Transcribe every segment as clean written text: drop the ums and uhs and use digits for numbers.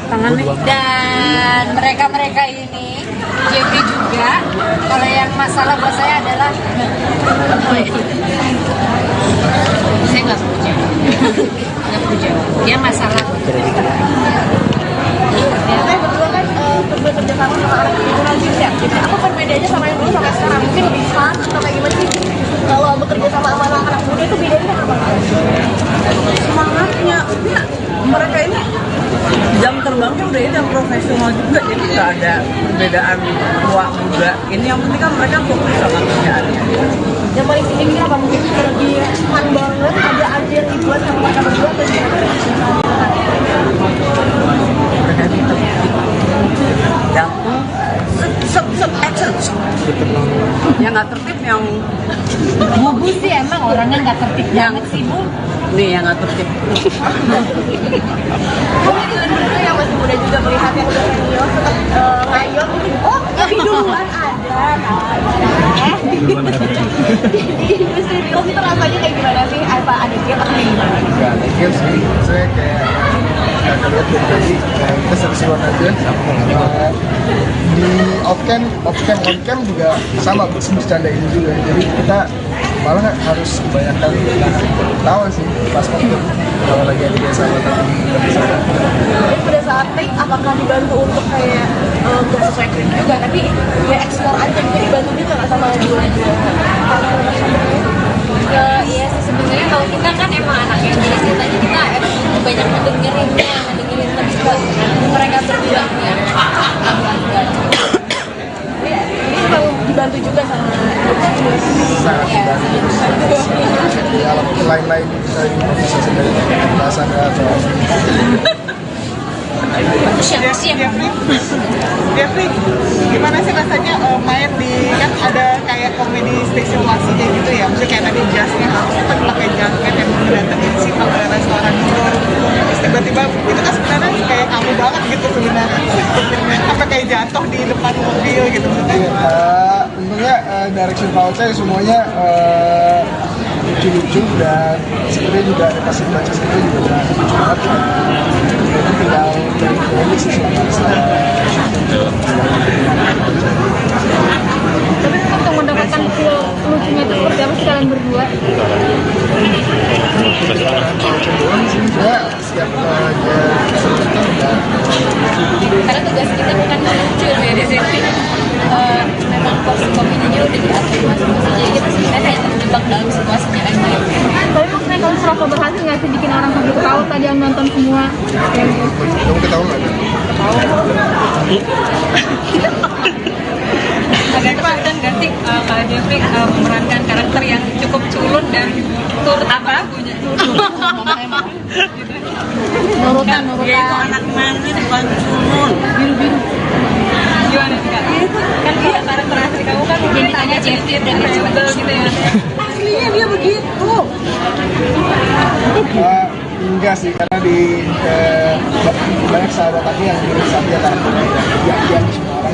tangannya. Dan mereka ini Jeffrey juga. Kalau yang masalah buat saya adalah saya nggak punya, dia masalah. Saya berdua kan bekerja sama anak jurnalis ya. Apa perbedaannya sama yang dulu sampai sekarang? Mungkin lebih fun atau kayak gimana sih? Kalau bekerja sama anak muda itu bedanya apa? Semangatnya, ya, mereka ini jam terbangnya udah ini profesional juga, jadi nggak ada perbedaan tua muda. Ini yang penting kan mereka fokus sama kerjaannya. Yang paling signifikan apa? Mungkin lebih fun banget, ada aja yang dibuat sama mereka berdua atau gimana? Mereka ini tertib, jantung, action. Yang nggak tertib yang Bu sih emang orangnya nggak tertib banget sih Bu. nih yang nggak tertib. Mungkin yang masih muda juga melihat yang udah senior tetap ngayot mungkin lebih duluan ada di industri film itu rasanya kayak gimana sih? Apa ada gap atau kayak gimana? Gak ada game sih, saya kayak kakak lihat dari tadi kita seru-seruan aja. Di off-cam, on-cam juga sama bercanda ini juga. Jadi kita malah harus kebanyakan tawa sih pas waktu kalau lagi ada dia sama tapi nggak bisa. Jadi pada saat take apakah dibantu untuk kayak nggak sesuai skrip juga tapi ya explore aja jadi dibantu juga nggak sama dua Iya sih sebenarnya kalau kita kan emang anak yang jadi ceritanya kita emang banyak ngedengerin lebih ke mereka berdua ya. Ini memang dibantu juga sama Sangat dibantu. Jadi alam lain-lain bisa improvisasi dari bahasa atau Siapa sih yang Jeffrey, gimana sih rasanya main di kan ada kayak komedi situasinya gitu ya? Maksudnya kayak tadi jasnya harus pakai jaket yang mendatangin si ke restoran itu. Terus tiba-tiba itu kan sebenarnya kayak kamu banget gitu sebenarnya. Apa kayak jatuh di depan mobil gitu maksudnya? tentunya direction saya semuanya lucu-lucu dan sebenarnya juga ada kasih baca sendiri juga udah lucu banget. Jadi tinggal dari komik sih selama tapi untuk mendapatkan feel lucunya itu seperti apa sih kalian berdua? doang sih saya setiap aja cerita udah karena tugas kita bukan lucu ya di sini. Memang komedinya udah diatur masing-masing jadi kita sebenarnya kayak terjebak dalam situasinya aja. Tapi maksudnya kalau serasa berhasil nggak sih bikin orang sampai ketawa tadi yang nonton semua? kamu ketawa nggak kan? Agak kesulitan nggak sih Kak Jeffrey memerankan karakter yang cukup culun dan turut apa lagunya Nurutan. Dia itu anak manis bukan culun. gimana sih Kak? Kan dia karakter asli kamu kan jadi tanya Jeffrey dan kecil gitu ya. Aslinya dia begitu. Enggak sih, karena di banyak sahabat aku yang mirip Satya karakternya yang semua orang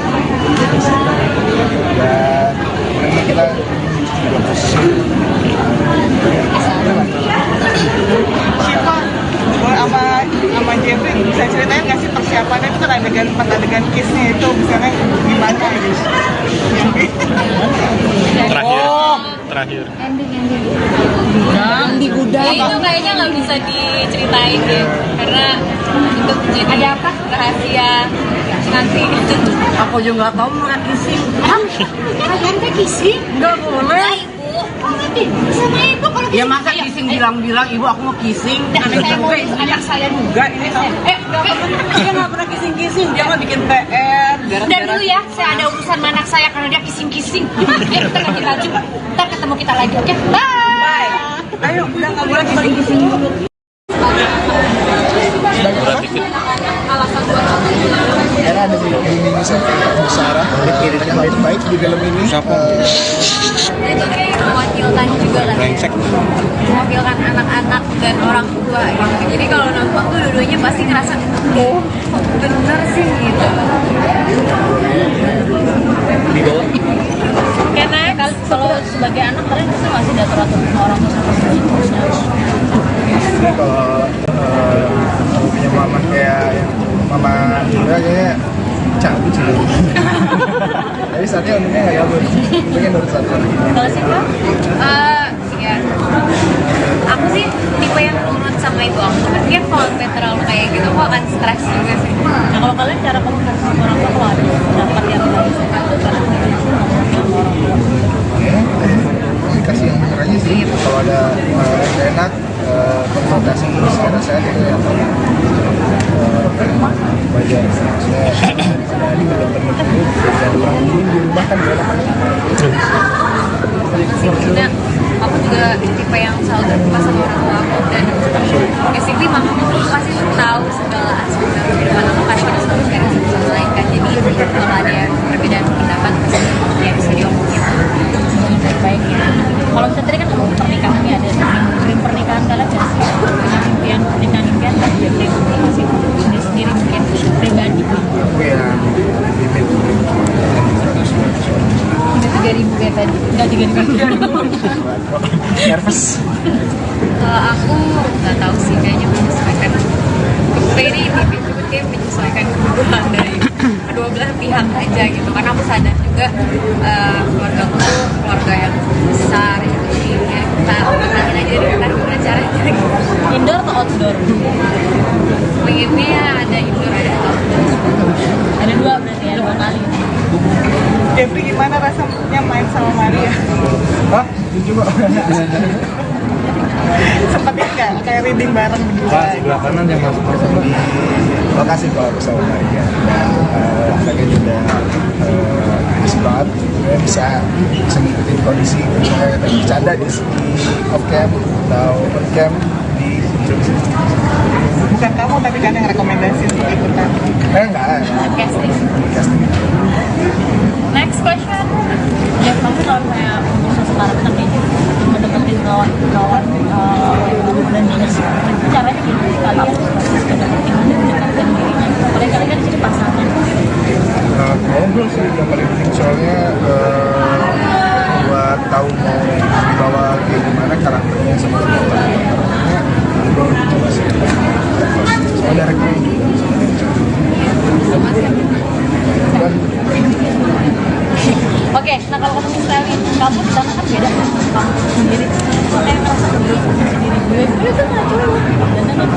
dan karena kita juga posisi Siapa sama Jeffrey bisa ceritain nggak sih persiapannya itu kan adegan kissnya itu misalnya gimana gitu? Terakhir. Ending di gudang itu kayaknya nggak bisa diceritain deh karena itu jadi ada apa rahasia nanti. Aku juga nggak tahu mereka kissing. kalian teh kissing? Nggak boleh. Sama ibu kalau Ya masa kissing bilang-bilang ibu aku mau kissing. anak saya Juga ini dia nggak pernah kissing dia mah bikin PR. Udah dulu ya, saya ada urusan sama anak saya karena dia kissing. Ayo kita ganti baju, ntar ketemu kita lagi, oke? Bye. Ayo udah nggak boleh kissing. karena ada mini Bu Sarah yang baik di film ini. Itu kayak mewakilkan juga kan, mewakilkan anak-anak dan orang tua gitu. Jadi kalau nonton tuh dua-duanya pasti ngerasa, oh bener sih gitu. Karena kalau sebagai anak kalian bisa nggak sih diatur-atur sama orang tua sama Jadi kalau punya mama kayak yang mama sama Indra kayaknya cabut sih. Tapi saatnya untungnya nggak cabut, pengen urut satu lagi. Kalau sih Mbak? Ya aku sih tipe yang nurut sama ibu aku, tapi kan kalau sampai terlalu kayak gitu aku akan stres juga sih. Nah kalau kalian cara komunikasi sama orang tua kalau ada pendapat yang nggak suka itu cara komunikasi sama orang tua. Komunikasi yang bener aja sih. Kalau ada yang nggak enak, konfrontasi secara sehat itu yang wajar. Maksudnya ada di dalam permainan dan orang di rumah kan dia Sebenarnya aku juga tipe yang selalu terbuka sama orang tua aku, dan basically mama aku tuh pasti tahu segala aspek dalam kehidupan aku karena kita selalu sharing satu sama lain kan. Jadi kalau ada perbedaan pendapat pasti ya bisa diomongin. Baik ya. Kalau misalnya tadi kan ngomong pernikahan nih, ada dream pernikahan kalian nggak sih? Impian pernikahan ada dream masih sendiri mungkin pribadi. ya limit 3.000 kayak tadi. Enggak 3.000. nervous. Kalau aku nggak tahu sih, kayaknya menyesuaikan. Ini kayak menyesuaikan kebutuhan dari kedua belah pihak aja gitu. Karena aku sadar juga keluarga aku tuh keluarga yang besar gitu. Jadi ya kita ngomongin aja deh kan gimana caranya. Indoor atau outdoor? Pengennya ada indoor ada outdoor. Ada dua berarti ya, 2 kali. Jeffrey, gimana rasanya main sama Maria? Hah? Coba. Sempatnya nggak kayak reading bareng berdua? Sebelah kanan yang masuk di lokasi kalau aku sama Maria. Anaknya juga asik banget. Dia bisa ngikutin kondisi kita bercanda di off cam atau on cam di Indonesia. Bukan kamu tapi kan yang rekomendasi untuk ikutan. Enggak. Casting. Next question. Ya kamu kalau kayak untuk sekarang kan kayak mau deketin kawan dan ini caranya gimana sih kalian deketin mendekatkan dirinya? Padahal kalian kan di sini pasangan. Ngobrol sih yang paling penting, soalnya buat tahu mau dibawa kayak gimana karakternya sama karakternya ngobrol gitu sih. Soalnya dari gue Oke, nah kalau ngomongin styling kamu di sana kan beda kan kamu sendiri. Kayak ngerasa sendiri gue tuh nggak cuma dan aku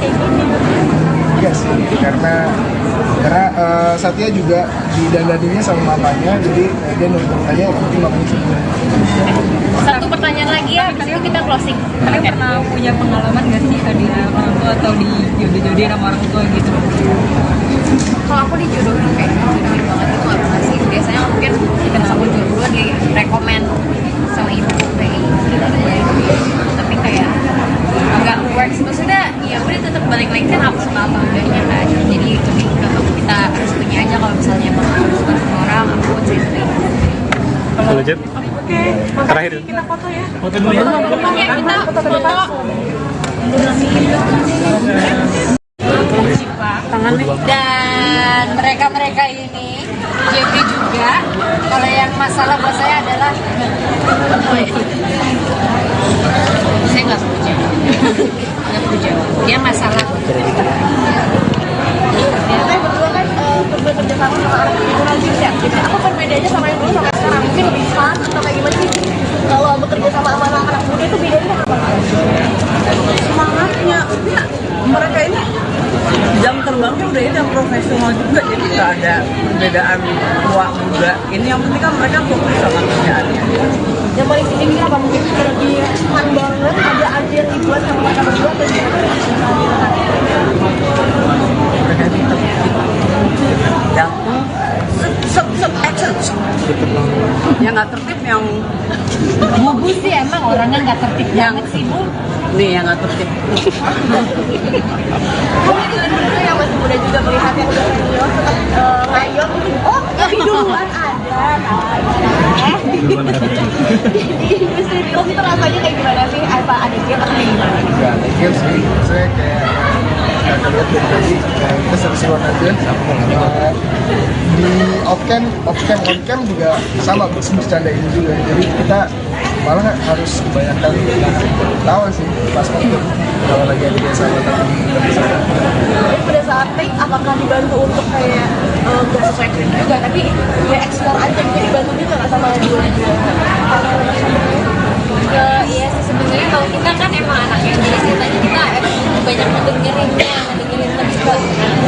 kayak gini. iya sih, karena Satya juga didandaninya sama mamanya, jadi dia nurut aja, yang penting mamanya suka. Satu pertanyaan lagi ya, habis itu kita closing. Kalian pernah punya pengalaman nggak sih di orang tua atau di jodoh-jodohin sama orang tua gitu? Kalau aku dijodohin kayak dijodohin banget itu nggak pernah sih. Biasanya mungkin kita sama jodoh di rekomend sama ibu kayak gitu. Tapi kayak nggak works, maksudnya ya udah tetap balik lagi kan aku suka apa enggaknya kan. Jadi lebih kita harus punya aja kalau misalnya emang aku suka sama orang, aku cerita. Kalau Jet, Oke, terakhir. kita foto ya. Foto dulu ya. Oke, kita foto. Dan mereka ini Jeffrey juga. Kalau yang masalah buat saya adalah saya nggak punya, dia masalah. Saya berdua kan bekerja sama anak lingkungan ya. Aku perbedaannya sama yang dulu sama sekarang mungkin lebih fun atau kayak gimana sih? Kalau bekerja sama anak muda itu bedanya apa? Semangatnya, ya, mereka ini jam terbangnya udah ini yang profesional juga, jadi nggak ada perbedaan tua muda. Ini yang penting kan mereka fokus sama kerjaannya. Yang paling ini apa mungkin lebih fun banget, ada aja yang dibuat sama mereka berdua atau gimana? Yang action, yang nggak tertib, yang Bu sih emang orangnya nggak tertib banget sih Bu. nih yang nggak tertib. Kamu itu dulu yang masih muda juga melihat yang udah senior tetap ngayom gitu. Oh, lebih duluan ada. Di industri film itu rasanya kayak gimana sih? Apa ada dia atau kayak gimana? Enggak, legend sih. Saya kayak nggak lihat dari tadi, kita seru-seruan aja. Di off cam, on cam juga sama, bercanda ini juga. Jadi kita malah harus kebanyakan tahu sih pas waktu kalau lagi ada dia sama tapi nggak bisa. Jadi pada saat take apakah dibantu untuk kayak nggak sesuai skrip juga, tapi ya explore aja gitu, dibantu juga nggak sama dua-dua Iya sih sebenarnya kalau kita kan emang anaknya, jadi ceritanya kita emang banyak ngedengerin juga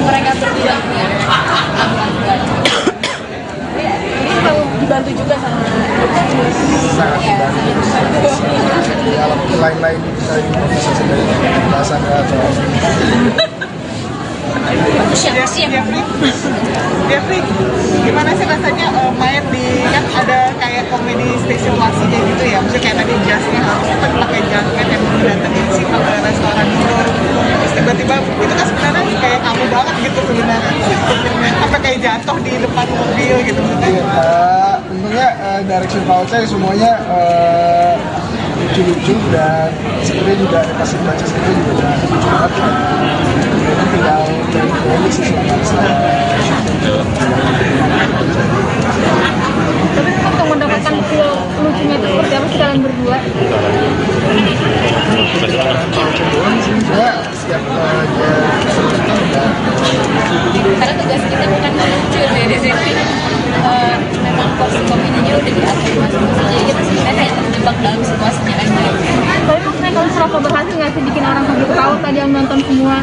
mereka berdua punya ini selalu dibantu juga sama sangat dibantu. Di alam lain-lain kita bisa sedang pembahasan atau Jeffrey, gimana sih rasanya main di kan ada kayak komedi situasinya gitu ya, maksudnya kayak tadi jasnya harus pakai jaket yang mendatangin si restoran itu, terus tiba-tiba itu kan sebenarnya kayak kamu banget gitu sebenarnya, apa kayak jatuh di depan mobil gitu. Tentunya direction voucher semuanya lucu-lucu dan sebenarnya juga pas baca skripnya juga udah lucu banget. Jadi tinggal dari sih selama Tapi untuk mendapatkan feel lucunya itu seperti apa sih kalian berdua? sebenarnya setiap dia kita udah karena tugas kita bukan lucu dari sini memang porsi komedinya udah diatur masing-masing, jadi kita sebenarnya kayak terjebak dalam situasinya aja. Tapi maksudnya kalau serasa berhasil nggak sih bikin orang sampai ketawa tadi yang nonton semua?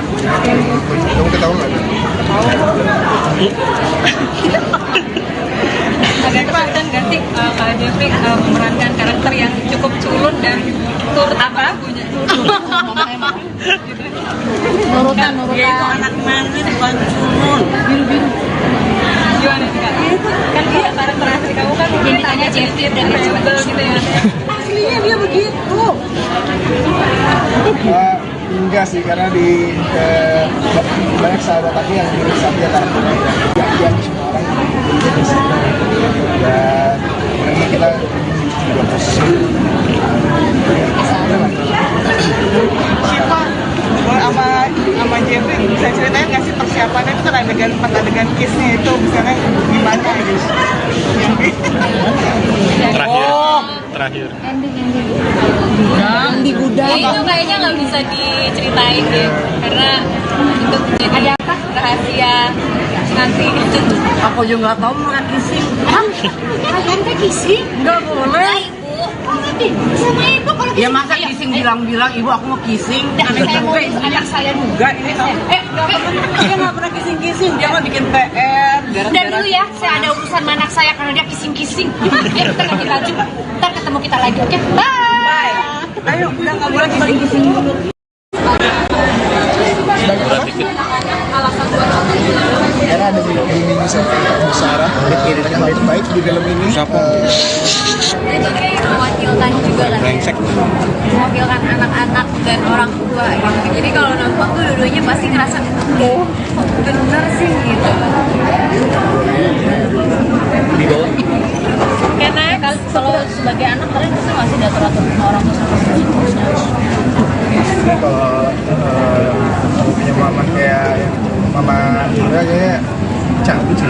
kamu ketahuan nggak? Agak kesulitan gak sih Kak Jeffrey memerankan karakter yang cukup culun dan turut apa punya Nurutan. dia itu anak manis bukan culun biru-biru gimana sih Kak? Kan dia karakter asli kamu kan jadi tanya Jeffrey dan rebel gitu ya aslinya dia begitu. Enggak sih, karena di banyak sahabat aku yang mirip sama dia karakternya yang semua orang jadi dan memang kita juga posisi Siapa sama Jeffrey bisa ceritain nggak sih persiapannya itu kan adegan 4 adegan kissnya itu misalnya gimana gitu? Terakhir. Yang di gudang. Itu kayaknya nggak bisa diceritain deh karena itu jadi apa rahasia nanti. Aku juga nggak tahu makan kissing. kalian kayak kissing Nggak boleh. sama ibu kalau Ya masa kissing bilang-bilang ibu aku mau kissing. Anak saya juga ini. Dia nggak pernah kissing. Dia mau bikin PR. Dan dulu ya, saya ada urusan sama anak saya karena dia kissing-kissing. Ya kita ganti baju. Ntar ketemu kita lagi, oke? Bye. Ayo, udah nggak boleh kissing dulu. karena ada di mini Bu Sarah yang terbaik di film ini. Itu kayak mewakilkan juga kan mewakilkan anak-anak dan orang tua gitu, jadi kalau nonton tuh dua-duanya pasti ngerasa oh bener sih gitu Karena kalau sebagai anak kalian bisa nggak sih diatur-atur sama orang tua sama terusnya? Kalau punya mama kayak mama Indra kayaknya cabut sih.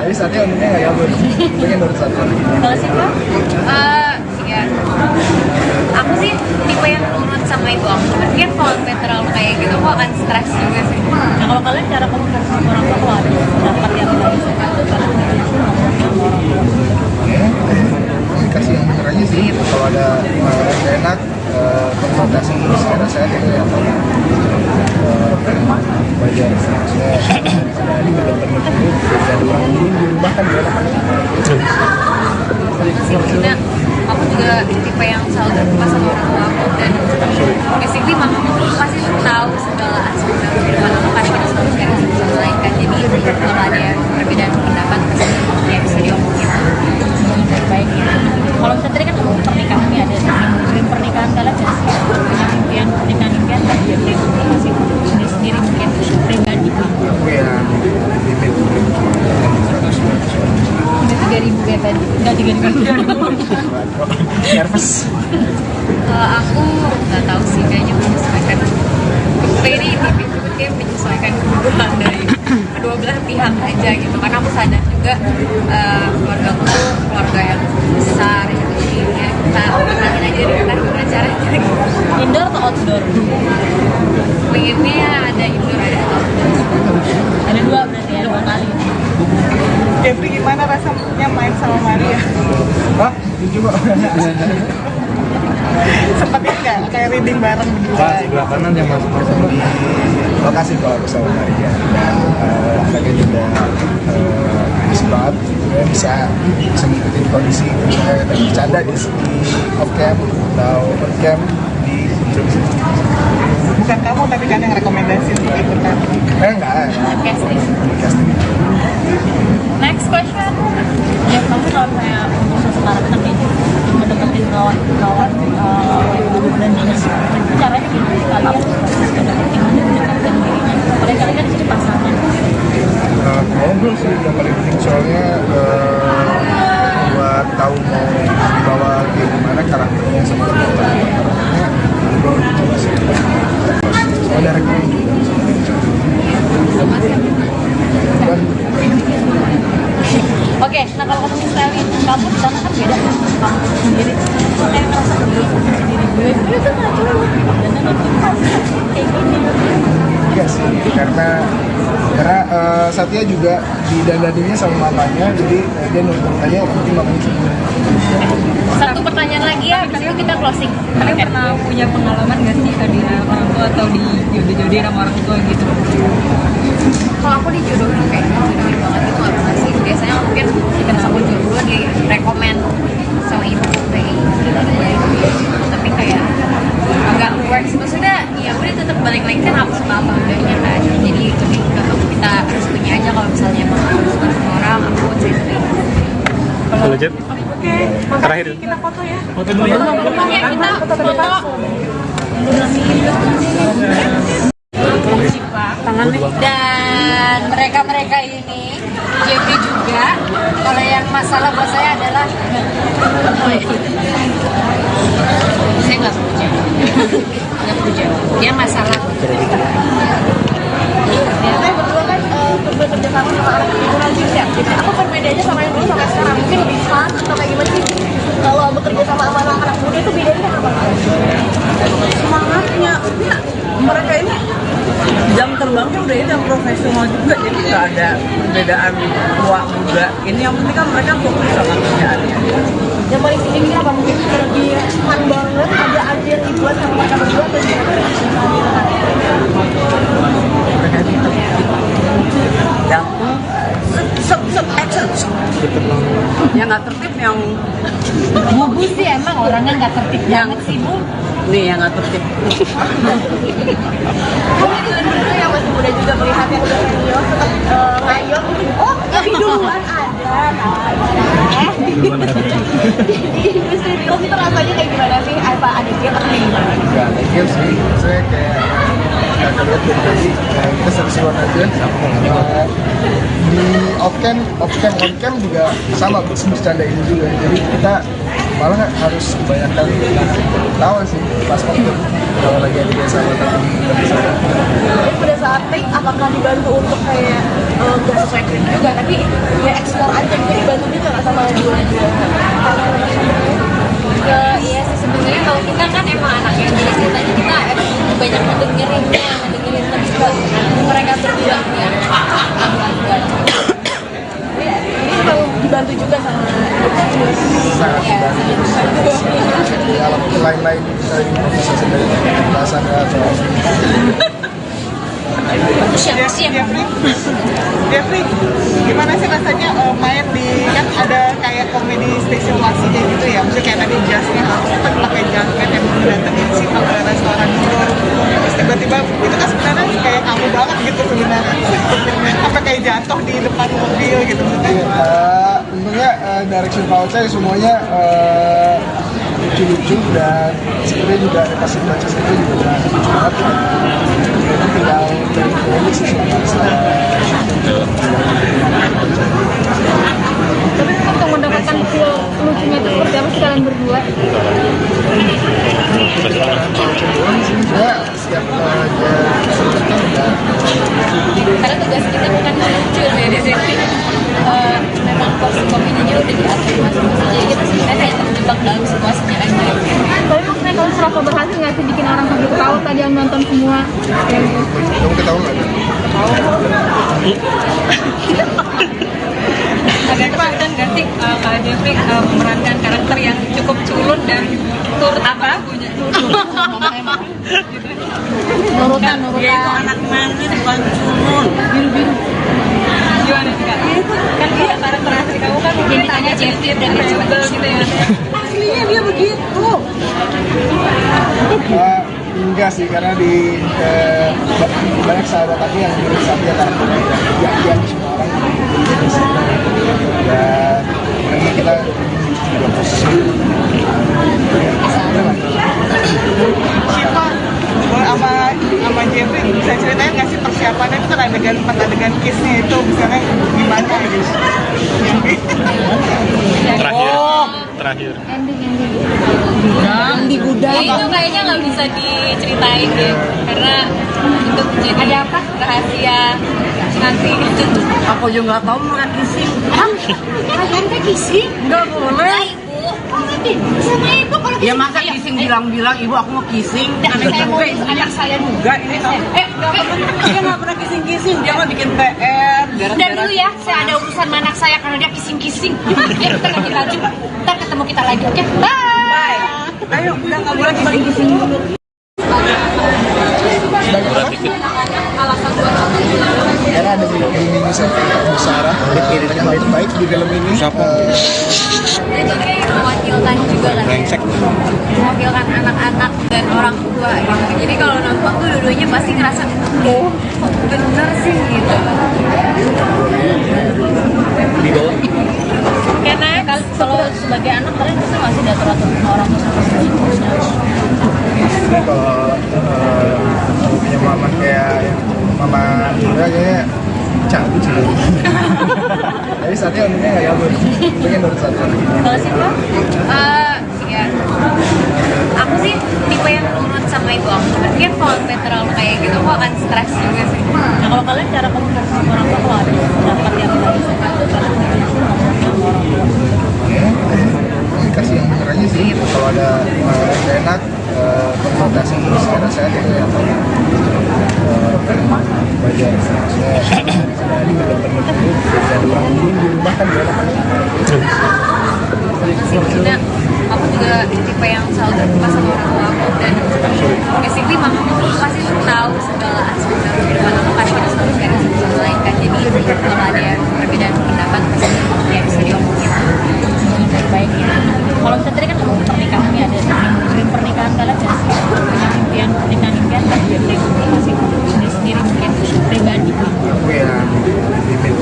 Tapi saatnya untungnya nggak gabut. Pengen baru satu. Kalau sih Pak? ya aku sih tipe yang nurut sama ibu aku, cuman kan kalau sampai terlalu kayak gitu aku akan stres juga sih. Nah kalau kalian cara komunikasi sama orang tua kalau ada pendapat yang nggak bisa itu karena Komunikasi yang bener aja sih. Kalau ada yang nggak enak, konsultasi secara sehat itu ya. Wajar. Maksudnya ada di beberapa itu dan orang dulu di rumah kan dia Maksudnya aku juga tipe yang selalu terbuka sama orang tua aku, dan basically mamaku pasti tahu segala aspek dalam kehidupan aku karena kita selalu share satu sama lain kan, jadi kalau ada perbedaan pendapat pasti ya bisa diomongin. baik ya. Kalau misalnya tadi kan ngomong pernikahan nih, ada dream pernikahan kalian nggak sih? Punya impian kan dia masih sendiri mungkin pribadi. aku yang limit 3.000 kayak tadi, nggak 3.000. nervous. Aku nggak tahu sih, kayaknya menyesuaikan. Ini kayak menyesuaikan kebutuhan dari kedua belah pihak aja gitu, karena aku sadar juga keluarga aku tuh keluarga yang besar ya, jadi ya kita perhatiin aja deh kan gimana caranya gitu. Indoor atau outdoor? Pengennya ada indoor ada Jeffrey gimana rasanya main sama Maria? Hah? Coba. Sempet ini nggak kayak reading bareng berdua? Pas sebelah kanan yang masuk di lokasi kalau bersama Maria dan anaknya juga bisa banget ya, bisa ngikutin kondisi dan bercanda di off cam atau on cam di Indonesia. Bukan kamu tapi kan yang rekomendasi untuk ikutan. Enggak. Casting. Casting. Next question. Ya kamu kalau kayak usaha sekarang kan kayak ngedeketin kawan dan dinas, caranya gimana kalau ngedeketin mendekatkan dirinya? Padahal kalian kan jadi pasangan. Ngobrol sih yang paling penting soalnya buat tahu mau dibawa kayak gimana karakternya sama karakternya ngobrol gitu sih. Soalnya dari Oke, nah kalau ketemu styling kamu di sana kan beda kan kamu sendiri. Kayak ngerasa diri gue tuh nggak cowok dan kayak gini. iya sih karena Satya juga didandaninya sama mamanya jadi dia nurut aja nanti mamanya cemburu. Satu pertanyaan lagi ya, habis itu kita closing. Kalian pernah punya pengalaman gak sih hadiah orang tua atau dijodoh-jodohin sama orang tua gitu? Kalau aku dijodohin kayak dijodohin banget itu gak pernah sih. Biasanya mungkin kita sama jodoh di rekomen sama ibu kayak gitu. Tapi kayak agak works. Maksudnya ya udah tetap balik lagi kan aku sama apa enggaknya kan. Jadi lebih ke kita harus punya aja kalau misalnya emang aku suka sama orang aku cerita. Kalau Jet, terakhir. Kita foto ya. Foto dulu ya. Oke, kita foto. Dan mereka ini Jeffrey juga. Kalau yang masalah buat saya adalah saya nggak punya, nggak punya. Dia masalah. Saya berdua kan bekerja sama anak ibu nanti ya. Aku perbedaannya sama yang dulu sampai sekarang mungkin lebih fun atau kayak gimana sih? Kalau bekerja sama anak muda itu bedanya apa? Semangatnya, mereka ini jam terbangnya udah ini yang profesional juga, jadi nggak ada perbedaan tua muda. Ini yang penting kan mereka fokus sama kerjaannya. Yang paling ini apa mungkin lebih fun banget, ada aja yang dibuat sama mereka berdua atau gimana? Yang nggak tertib yang Bu sih emang orangnya nggak tertib banget sih Bu. nih yang nggak tertib. Mungkin dulu yang masih muda juga melihat yang udah senior tetap ngayot, oh lebih duluan ada di industri film itu rasanya kayak gimana sih? Apa ada dia atau kayak gimana? Enggak, lagian sih saya kayak kakak lihat dari tadi kita seru-seruan aja di off cam on cam juga sama bercanda ini juga jadi kita malah harus kebanyakan tawa sih pas waktu kalau lagi ada dia sama tapi Jadi pada saat take apakah dibantu untuk kayak nggak sesuai skrip juga tapi ya explore aja gitu dibantu juga nggak sama dua-dua Iya sih sebenarnya kalau kita kan emang anaknya jadi ceritanya kita banyak ngedengerin mereka berdua ya. ini kalau dibantu juga sama sangat dibantu di alam lain-lain bisa sendiri pembahasan atau Jeffrey, gimana sih rasanya main di kan ada kayak komedi situasinya gitu ya? Maksudnya kayak tadi jasnya harus pakai jaket yang datengin si restoran itu, terus tiba-tiba itu kan sebenarnya kayak kamu banget gitu sebenarnya, sampai kayak jatuh di depan mobil gitu. Tentunya direction voucher semuanya lucu-lucu dan sebenarnya juga pas baca skripnya juga lucu banget jadi tinggal dari sih tapi untuk mendapatkan feel lucunya itu seperti apa sih kalian berdua? saya siap aja dan Karena tugas kita bukan lucu ya di sini. Memang porsi komedinya udah diatur masing-masing jadi kita sebenarnya kayak terjebak dalam situasinya aja. Tapi maksudnya kalau serasa berhasil nggak sih bikin orang sampai tahu tadi yang nonton semua? kamu ketahuan nggak? agak kesulitan nggak sih Kak Jeffrey memerankan karakter yang cukup culun dan turut apa? Nurutan. Dia itu anak manis bukan culun. Gimana sih Kak? Kan dia karakter asli kamu kan mungkin tanya Jeffrey dan rebel gitu ya. Aslinya dia begitu. Enggak sih, karena di banyak sahabat aku yang menurut saya karakternya yang semua orang dan memang kita juga posisi Syifa sama Jeffrey bisa ceritain nggak sih persiapannya itu kan adegan kiss-nya itu misalnya gimana gitu? Terakhir. Ya itu kayaknya nggak bisa diceritain deh karena itu jadi ada apa rahasia nanti. Aku juga nggak tahu makan kissing. Kalian teh kissing? Nggak boleh. Sama ibu kalau Ya masa kissing bilang-bilang ibu aku mau kissing. Anak saya juga ini tahu. Dia nggak pernah kissing. Dia mau bikin PR. dan dulu ya, saya ada urusan sama anak saya karena dia kissing. Ya kita ganti baju. Ntar ketemu kita lagi, oke? Bye. Ayo udah nggak boleh kissing dulu. karena ada ini saya Bu Sarah yang baik-baik di film ini. Itu kayak mewakilkan juga kan mewakilkan anak-anak dan orang tua gitu. Jadi kalau nonton tuh dua-duanya pasti ngerasa oh bener sih gitu. Karena kalau sebagai anak kalian bisa nggak sih diatur-atur sama orang tua sama seterusnya? Jadi kalau punya mama kayak mama Indra kayaknya cabut sih. Tapi saatnya untungnya nggak cabut. Untungnya baru satu. Kalau sih Pak? Ya aku sih tipe yang nurut sama ibu aku. Tapi kan kalau sampai terlalu kayak gitu aku akan stres juga sih. Nah kalau kalian cara komunikasi sama orang tua kalau ada pendapat yang tadi saya katakan sama orang tua. Komunikasi yang bener aja sih. Kalau ada nggak enak, konfrontasi secara sehat itu yang paling wajar. Maksudnya ada di bener-bener dulu dan orang dulu di rumah kan gak enak. Maksudnya aku juga tipe yang selalu terbuka sama orang tua aku dan basically mamaku pasti tahu segala aspek dalam kehidupan aku karena kita selalu share satu sama lain kan. Jadi kalau ada perbedaan pendapat pasti ya bisa diomongin Baik ya. Kalau misalnya tadi kan ngomong pernikahan nih ada dream pernikahan kalian nggak sih? Punya impian kan dia masih sendiri mungkin pribadi. Aku yang limit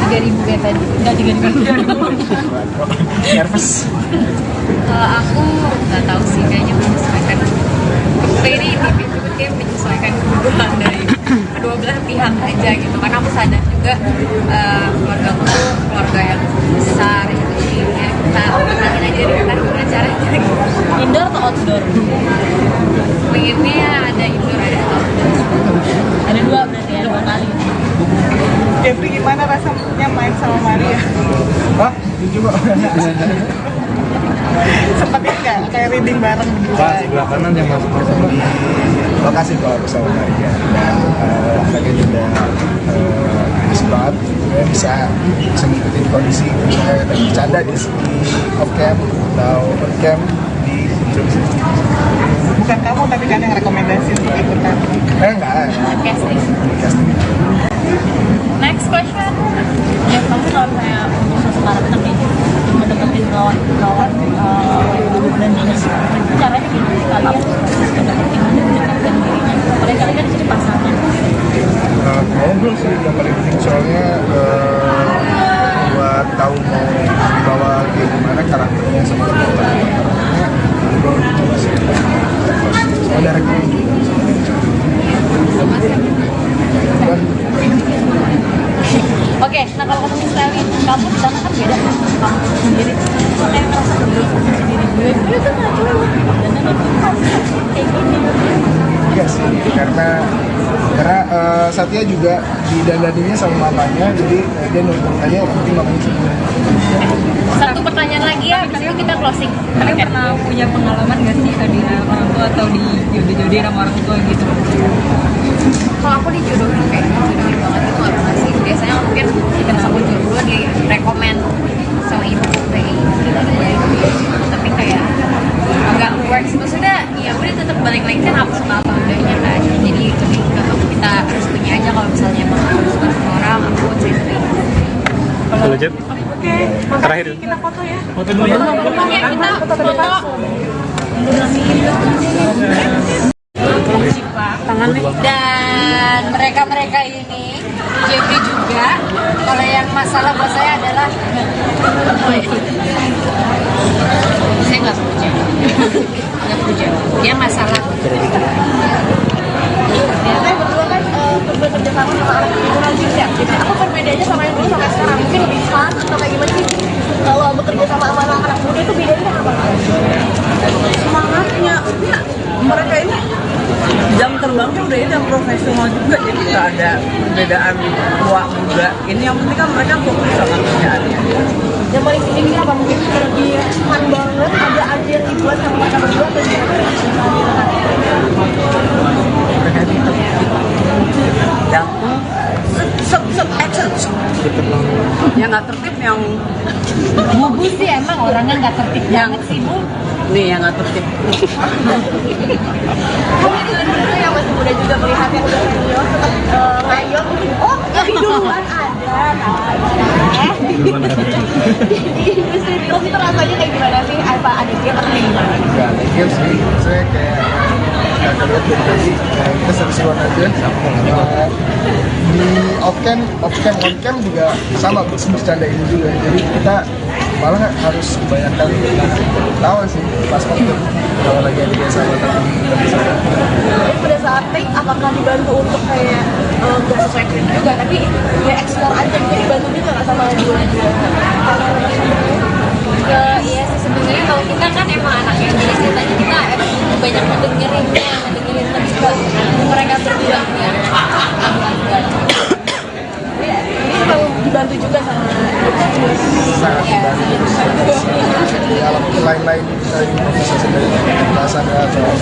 3.000 kayak tadi, nggak 3.000. nervous. Kalau aku nggak tahu sih kayaknya menyesuaikan ini kayak menyesuaikan kebutuhan dari kedua belah pihak aja gitu karena aku sadar juga keluarga aku tuh keluarga yang besar gitu jadi ya kita kenalin aja deh kan gimana caranya gitu. Indoor atau outdoor? Pengennya ada indoor ada outdoor. Ada dua berarti ya, 2 kali. Jeffrey gimana rasanya main sama Maria? Hah? Itu juga. Sempet nggak kayak reading bareng berdua? Pak, sebelah kanan yang masuk di lokasi kalau bersama Maria dan akhirnya juga banget ya, bisa ngikutin kondisi dan bercanda di off cam atau on cam di film. Bukan kamu tapi kan yang rekomendasi untuk ikutan. Enggak. Casting. Casting. Next question. Ya kamu kalau saya untuk sekarang kita kayak mendekatin kawan dan minus caranya gimana sih kalian mendekatin mendekatkan dirinya? Apalagi kalian kan di sini pasangan. Ngobrol sih yang paling penting soalnya buat tahu mau dibawa kayak gimana karakternya sama karakternya ngobrol juga sih. Soalnya dari Oke, nah kalau ketemu Sally, kamu di sana kan beda kamu sendiri. Kayak ngerasa sendiri gue tuh nggak dulu. Dan kayak gini. iya sih karena Satya juga didandaninya sama mamanya jadi dia nurut-nurut nanti mamanya semua. Satu pertanyaan lagi ya, habis itu kita closing. Kalian pernah punya pengalaman gak sih di orang tua atau di jodoh-jodohin sama orang tua gitu? Kalau aku dijodohin kayak dijodohin banget itu gak pernah sih. biasanya mungkin kita sama jomblo di rekomend sama ibu kayak tapi kayak nggak works, maksudnya ya udah tetap balik lagi kan apa sama apa udahnya kan, jadi lebih ke kita harus punya aja kalau misalnya emang harus suka sama orang aku cerita. Kalau Jet, terakhir Kita foto ya. foto dulu ya. Oke, kita foto. Dan mereka ini JP juga. Kalau yang masalah buat saya adalah saya nggak puja, dia masalah. Saya berdua kan bekerja sama anak hiburan juga. Apa perbedaannya sama yang dulu sampai sekarang? Mungkin lebih fun atau kayak gimana sih? Kalau bekerja sama anak muda itu bedanya apa? Semangatnya, ya, mereka ini jam terbangnya udah ini yang profesional juga, jadi nggak ada perbedaan tua muda. Ini yang penting kan mereka fokus sama kerjaannya. Yang paling sering apa mungkin lebih fun banget, ada aja yang dibuat sama mereka berdua atau gimana? Yang action, yang nggak tertib, yang Bu sih emang orangnya nggak tertib banget sih Bu. nih yang nggak tertib. Itu yang masih muda juga melihat yang udah senior tetap ngayot mungkin lebih duluan ada di industri film itu rasanya kayak gimana sih? Apa ada dia atau kayak gimana? Enggak, lagian sih saya kayak kakak lihat dari tadi kita seru-seruan aja. Di off cam on cam juga sama bercandain juga, jadi kita malah harus kebanyakan tahu sih pas on cam kalau lagi ada sama tapi Jadi pada saat take apakah dibantu untuk kayak nggak sesuai skrip juga tapi ya explore aja gitu, dibantu juga nggak sama dua Iya sih sebenarnya kalau kita kan emang anaknya, jadi ceritanya kita emang banyak ngedengerin lebih ke mereka berdua ya. ini memang dibantu juga sama sangat dibantu. Di alam lain-lain kita bisa sebenarnya bahasa atau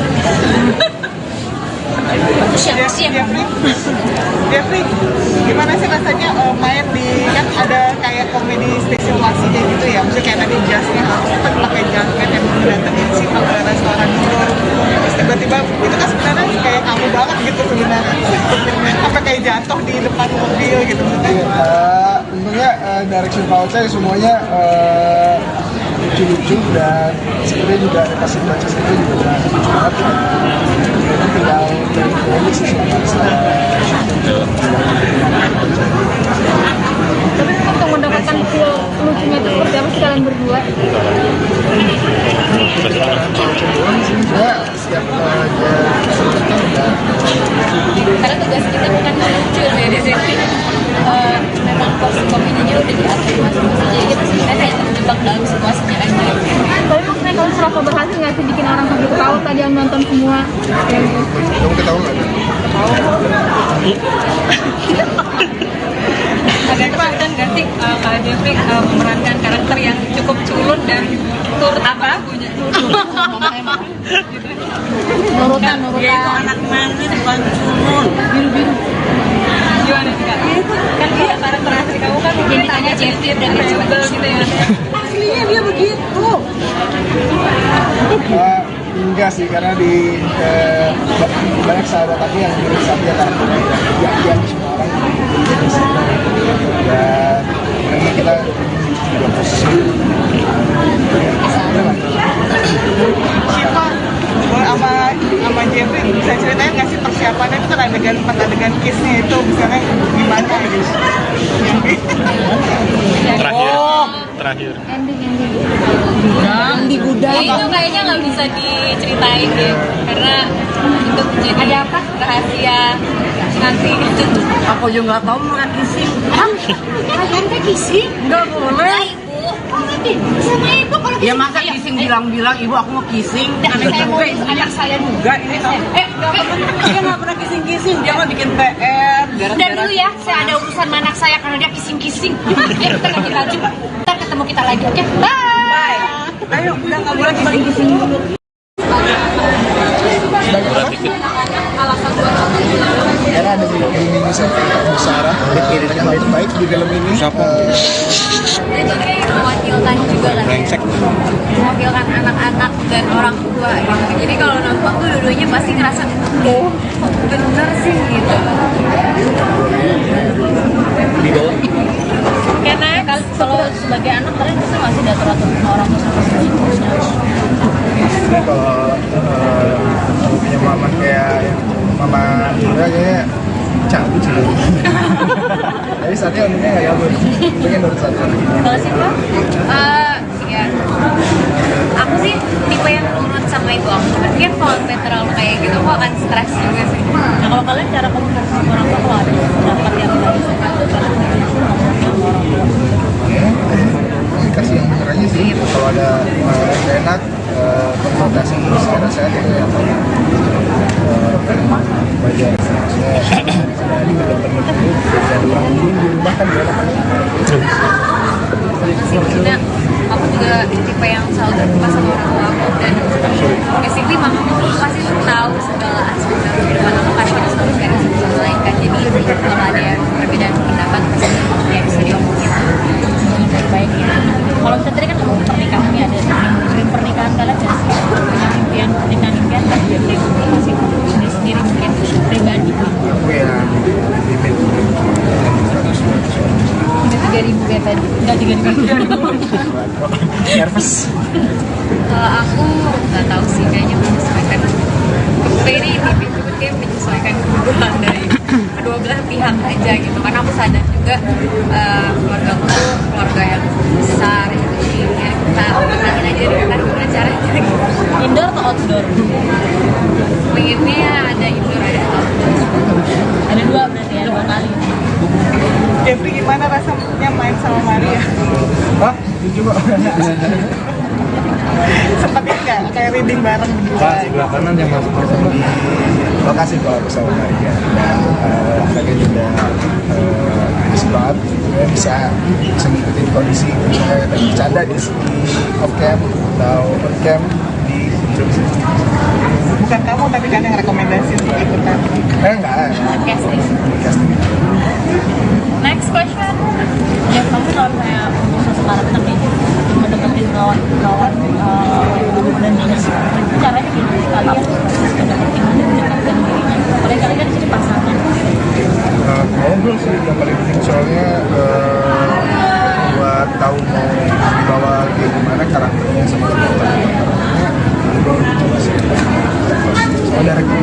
Jeffrey, gimana sih rasanya main di kan ada kayak komedi situasi kayak gitu ya, maksudnya kayak tadi jasnya harus pakai jaket yang mendatangin si restoran itu, terus tiba-tiba itu kan sebenarnya kayak kamu banget gitu sebenarnya, sampai kayak jatuh di depan mobil gitu. Tentunya direction Pak Oce semuanya lucu-lucu dan sebenarnya juga ada kasih baca sendiri juga lucu banget. Jadi tinggal dari sih Tapi untuk mendapatkan feel lucunya itu seperti apa sih kalian berdua? sebenarnya setiap dia udah Karena tugas kita bukan lucu ya di sini. Memang porsi komedinya udah diatur masing-masing, jadi kita sebenarnya kayak terjebak dalam situasinya aja. Tapi maksudnya kalian merasa berhasil nggak sih bikin orang sampai ketawa tadi yang nonton semua? kamu ketahuan nggak? Ada kesulitan nggak sih Kak Jeffrey memerankan karakter yang cukup culun dan turut apa? Nurutan. Dia itu anak manis bukan culun. Biru-biru. Gimana sih Kak? Kan dia karakter asli kamu kan mungkin Tanya Jeffrey dan rebel gitu ya. Aslinya dia begitu. Enggak sih, karena di banyak sahabat aku yang mirip Satya kan, yang semua orang dan karena kita juga posisi Shiva, sama Jeffrey bisa ceritain nggak sih persiapannya itu kan adegan kissnya itu misalnya gimana gitu? Terakhir. Ending udah. Itu kayaknya nggak bisa diceritain deh, karena itu jadi ada apa rahasia nanti. Aku juga nggak tahu makan kissing. kalian teh kissing Nggak boleh. sama ibu kalau Ya masa kissing bilang-bilang ibu aku mau kissing. Anak saya juga ini kamu. Dia nggak pernah kissing-kissing, dia mah bikin PR. Dan dulu ya, saya ada urusan sama anak saya karena dia kissing-kissing. Ya kita lagi lanjut. Ntar ketemu kita lagi, oke? Bye. Ayo, udah nggak boleh kissing dulu. Alasan buat karena ada di ini Sarah yang terbaik di film ini. Itu kayak mewakilkan juga lah ya. Mewakilkan anak-anak dan orang tua gitu. Jadi kalau nonton tuh dua-duanya pasti ngerasa oh bener sih gitu. Karena kalau sebagai anak kalian bisa nggak sih diatur-atur sama orang tua sama Jadi kalau punya mama kayak mama Indra kayaknya cabut sih. Tapi saatnya untungnya nggak cabut. Pengen baru satu. kalau sih Pak? Ya aku sih tipe yang nurut sama ibu aku. Tapi kan kalau sampai terlalu kayak gitu aku akan stres juga sih. Nah kalau kalian cara komunikasi sama orang tua kalau ada pendapat yang kalian suka tuh cara komunikasi sama orang tua. Komunikasi yang bener aja sih. Kalau ada yang nggak enak, konfrontasi secara sehat itu yang wajar. Maksudnya di dalam pernikahan itu jadi orang dirubah kan dia Maksudnya aku juga tipe yang selalu terbuka sama orang tua aku dan basically mamaku tuh pasti tahu segala aspek dalam kehidupan aku karena kita selalu kayak melainkan jadi kalau ada perbedaan pendapat pasti ya bisa diomongin Baik ya. Kalau misalnya tadi kan ngomong pernikahan nih ada dream pernikahan kalian nggak sih? Punya impian pernikahan kan dia dream masih sendiri mungkin pribadi. aku yang limit 3.000 kayak tadi. Enggak 3.000. nervous. kalau aku nggak tahu sih kayaknya menyesuaikan ini kayak menyesuaikan kebutuhan dari kedua belah pihak aja gitu karena aku sadar juga keluarga aku tuh keluarga yang besar gitu jadi ya kita pertahanin aja dulu kan gimana caranya gitu. Indoor atau outdoor? Pengennya ada indoor ada outdoor Ada dua berarti ya, 2 kali. Jeffrey gimana rasanya main sama Maria? Hah? Coba. Sempet nggak kayak reading bareng berdua? Pas sebelah kanan yang masuk di lokasi kalau aku sama Maria dan mereka juga bagus banget ya, bisa ngikutin kondisi dan bercanda di off cam atau on cam di film. Bukan kamu tapi kan yang rekomendasi untuk ikutan. Enggak. Casting. Casting. Next question. Ya kamu kalau kayak untuk sekarang tapi mendeketin kawan dan minus caranya gimana sih kalian mendeketin mendekatkan dirinya? Apalagi kalian kan di sini pasangan. Ngobrol sih yang paling penting soalnya buat tahu mau dibawa kayak gimana karakternya sama karakternya ngobrol coba sih soal director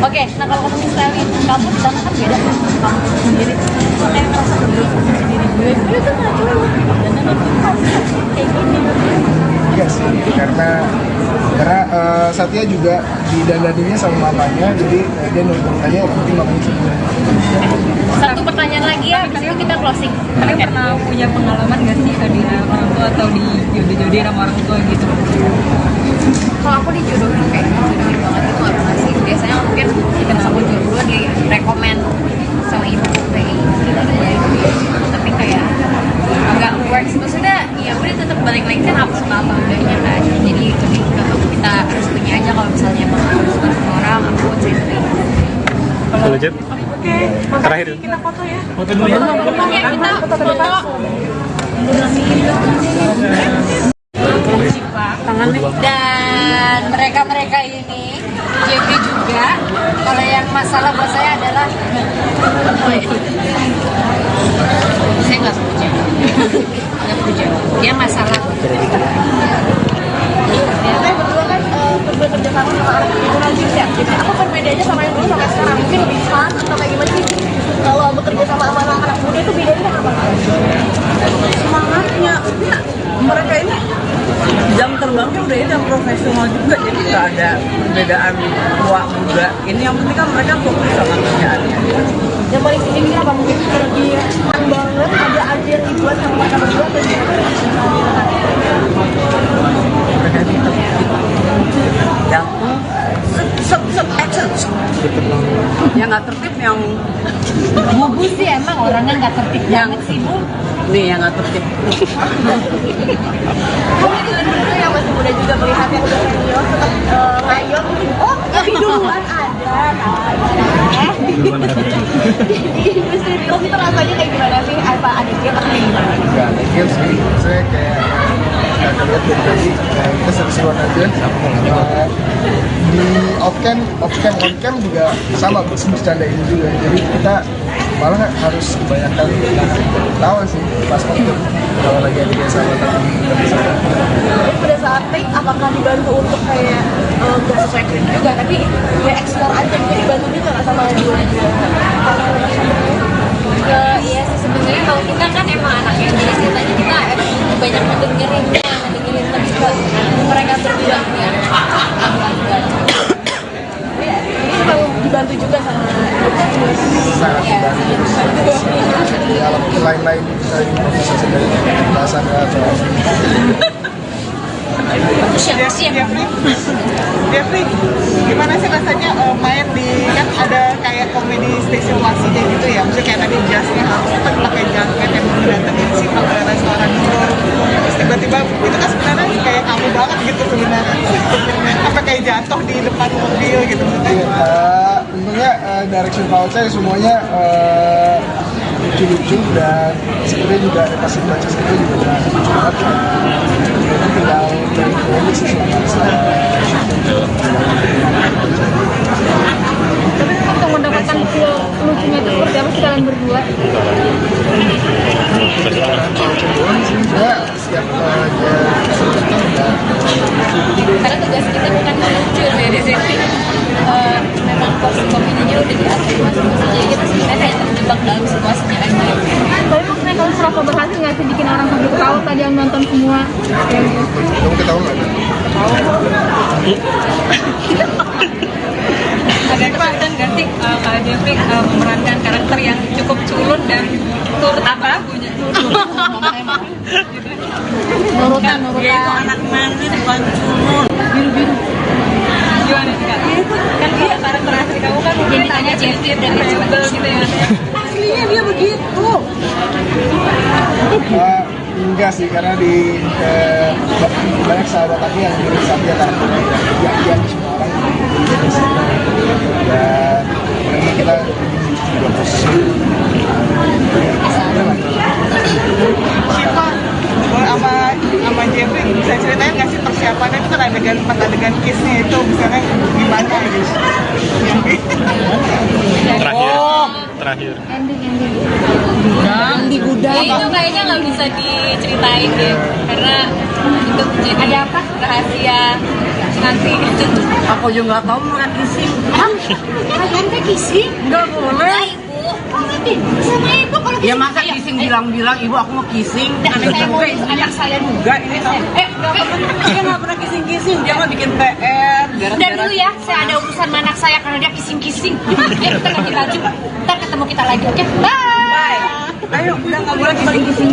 Oke, nah kalau ngomongin styling kamu di sana kan beda kamu sendiri kayak ngerasa berdua sama sendiri gue tuh nggak cuma dan kayak gini. iya sih karena Satya juga didandaninya sama mamanya jadi dia nonton aja yang penting mamanya semua. satu pertanyaan lagi ya habis itu kita closing Kalian pernah punya pengalaman gak sih di orang tua atau di jodoh-jodohin sama orang tua gitu? kalau aku dijodohin kayak dijodohin banget itu nggak pernah sih biasanya mungkin kita sama jodoh di rekomend sama ibu kayak gitu tapi kayak agak works maksudnya ya udah tetap balik lagi kan apa suka apa enggaknya kan jadi lebih ke kita harus punya aja kalau misalnya emang harus suka sama orang aku saya terima Kalau Jet, Oke, terakhir. kita foto ya. Foto dulu. pokoknya kita foto dan mereka ini Jeffrey juga kalau yang masalah buat saya adalah saya nggak puja dia masalah Saya berdua kan bekerja sama orang jurnalis ya. Jadi apa perbedaannya sama yang dulu sampai sekarang? Mungkin lebih fun atau kayak gimana sih? Kalau bekerja sama anak-anak muda itu bedanya apa? Semangatnya ya, mereka ini jam terbangnya udah ini yang profesional juga jadi nggak ada perbedaan tua muda ini yang penting kan mereka fokus sama kerjaannya. Yang paling ini apa? Mungkin lebih fun banget, ada aja yang dibuat sama mereka berdua atau gimana? Yang action yang nggak tertib yang Bu sih emang orangnya nggak tertib banget sih Bu. nih yang nggak tertib. Kamu itu yang masih muda muda juga melihat yang udah senior tetap ngayon mungkin oh lebih duluan ada di industri film itu rasanya kayak gimana sih? Apa ada gap atau kayak gimana? Nggak ada game sih, saya kayak nggak lihat dari tadi kayak kita seru-seruan aja. Di off cam, on cam juga sama bercandain juga. Jadi kita malah harus kebanyakan tahu sih pas on cam kalau lagi ada dia sama tapi nggak bisa. Jadi pada saat take apakah dibantu untuk kayak nggak sesuai skrip juga tapi ya explore aja jadi dibantu juga nggak sama dua Iya sih sebenarnya kalau kita kan emang anaknya jadi ceritanya kita emang banyak ngedengerin lebih ke mereka berdua ya. ini memang dibantu juga sama Sangat dibantu. Di alam lain-lain kita improvisasi dari bahasa atau Jeffrey, gimana sih rasanya main di kan ada kayak komedi situasinya gitu ya? Maksudnya kayak tadi jasnya harus pakai jaket yang mendatangin si restoran itu. Terus tiba-tiba itu kan sebenarnya kayak kamu banget gitu sebenarnya. Apa kayak jatuh di depan mobil gitu tentunya direction power saya semuanya lucu-lucu dan sebenarnya juga ada pasif baca itu juga udah lucu banget. Jadi tinggal dari komedi sih tapi untuk mendapatkan feel lucunya itu seperti apa sih kalian berdua? Saya siap aja Karena tugas kita bukan lucu ya di sini. Memang porsi komedinya udah diatur masing-masing. Jadi kita sebenarnya kayak terjebak dalam situasinya aja. Tapi maksudnya kalian merasa berhasil nggak sih bikin orang sampai ketawa tadi yang nonton semua? kamu ketahuan nggak? Ada kesulitan nggak sih Kak Jeffrey memerankan karakter yang cukup culun dan turut apa lagunya? Nurutan. Dia itu anak manis bukan culun. Biru-biru. Gimana sih Kak? Kan dia karakter asli kamu kan mungkin Jadi tanya Jeffrey dan Jeffrey gitu ya. Aslinya dia begitu. Enggak sih, karena di banyak sahabat aku yang mirip Satya karakternya yang semua orang dan memang kita juga posisi Siapa sama Jeffrey bisa ceritain nggak sih persiapannya itu kan adegan 4 adegan kissnya itu misalnya gimana gitu? Terakhir. Di gudang. Ya, itu kayaknya nggak bisa diceritain deh karena itu jadi ada apa rahasia nanti. Aku juga nggak tahu mereka kissing. Kalian teh kissing? Nggak boleh. Sama ibu kalau Ya masa kissing bilang-bilang ibu aku mau kissing. anak saya Juga ini dia nggak pernah kissing dia mah bikin PR. Udah dulu ya, saya ada urusan sama anak saya karena dia kissing-kissing. Ya kita ganti baju, ntar ketemu kita lagi, oke? Bye. Ayo udah nggak boleh kissing.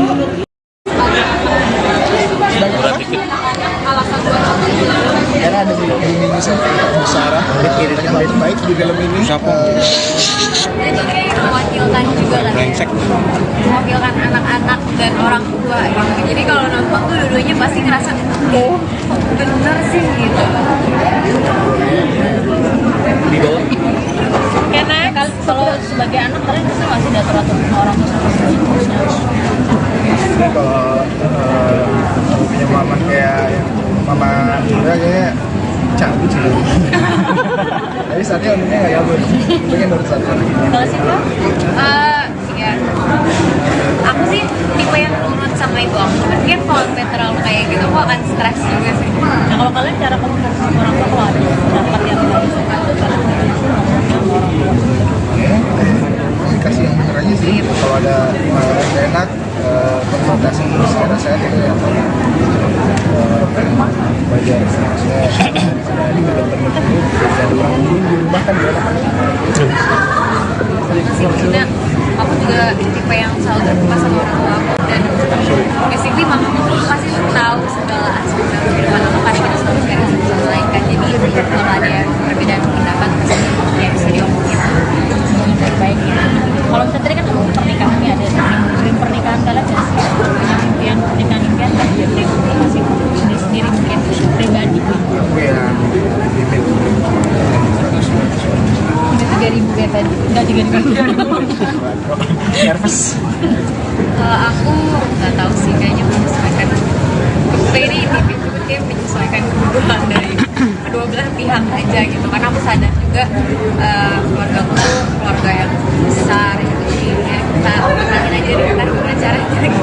karena ada di mini Bu Sarah yang terbaik di film ini. Itu kayak mewakilkan juga kan ya. Mewakilkan anak-anak dan orang tua gitu. Jadi kalau nonton tuh dua-duanya pasti ngerasa oh bener sih gitu. Karena kalau sebagai anak kalian bisa nggak sih diatur-atur sama orang tua sama Jadi kalau punya mama kayak yang mama Indra kayaknya cabut sih. Tapi saatnya untungnya nggak gabut. Pengen nurut satu. Kalau sih Pak? Ya aku sih tipe yang nurut sama ibu aku. Mungkin kalau sampai terlalu kayak gitu aku akan stres juga sih. Nah kalau kalian cara komunikasi sama orang tua kalau ada pendapat yang nggak suka itu cara komunikasi sama orang tua. Komunikasi yang bener aja sih. Kalau ada nggak enak konfrontasi secara sehat itu yang wajar. Maksudnya ini nggak perlu dan orang di rumah kan dia Sebenarnya aku juga tipe yang selalu terbuka sama orang tua aku dan basically mama aku pasti tahu segala aspek dalam kehidupan aku karena kita selalu sharing satu sama lain kan. Jadi kalau ada perbedaan pendapat pasti ya bisa diomongin. Baik ya. Kalau misalnya tadi kan ngomong pernikahan nih ada dream pernikahan kalian nggak sih? Punya impian pernikahan kan Jeffrey masih sendiri mungkin dream Nervous. Kalau aku nggak tahu sih, kayaknya menyesuaikan. Ini dia menyesuaikan kebutuhan dari kedua belah pihak aja gitu. Karena aku sadar juga keluarga aku tuh keluarga yang besar gitu. Jadi ya kita ngalamin aja deh, kita gimana caranya gitu.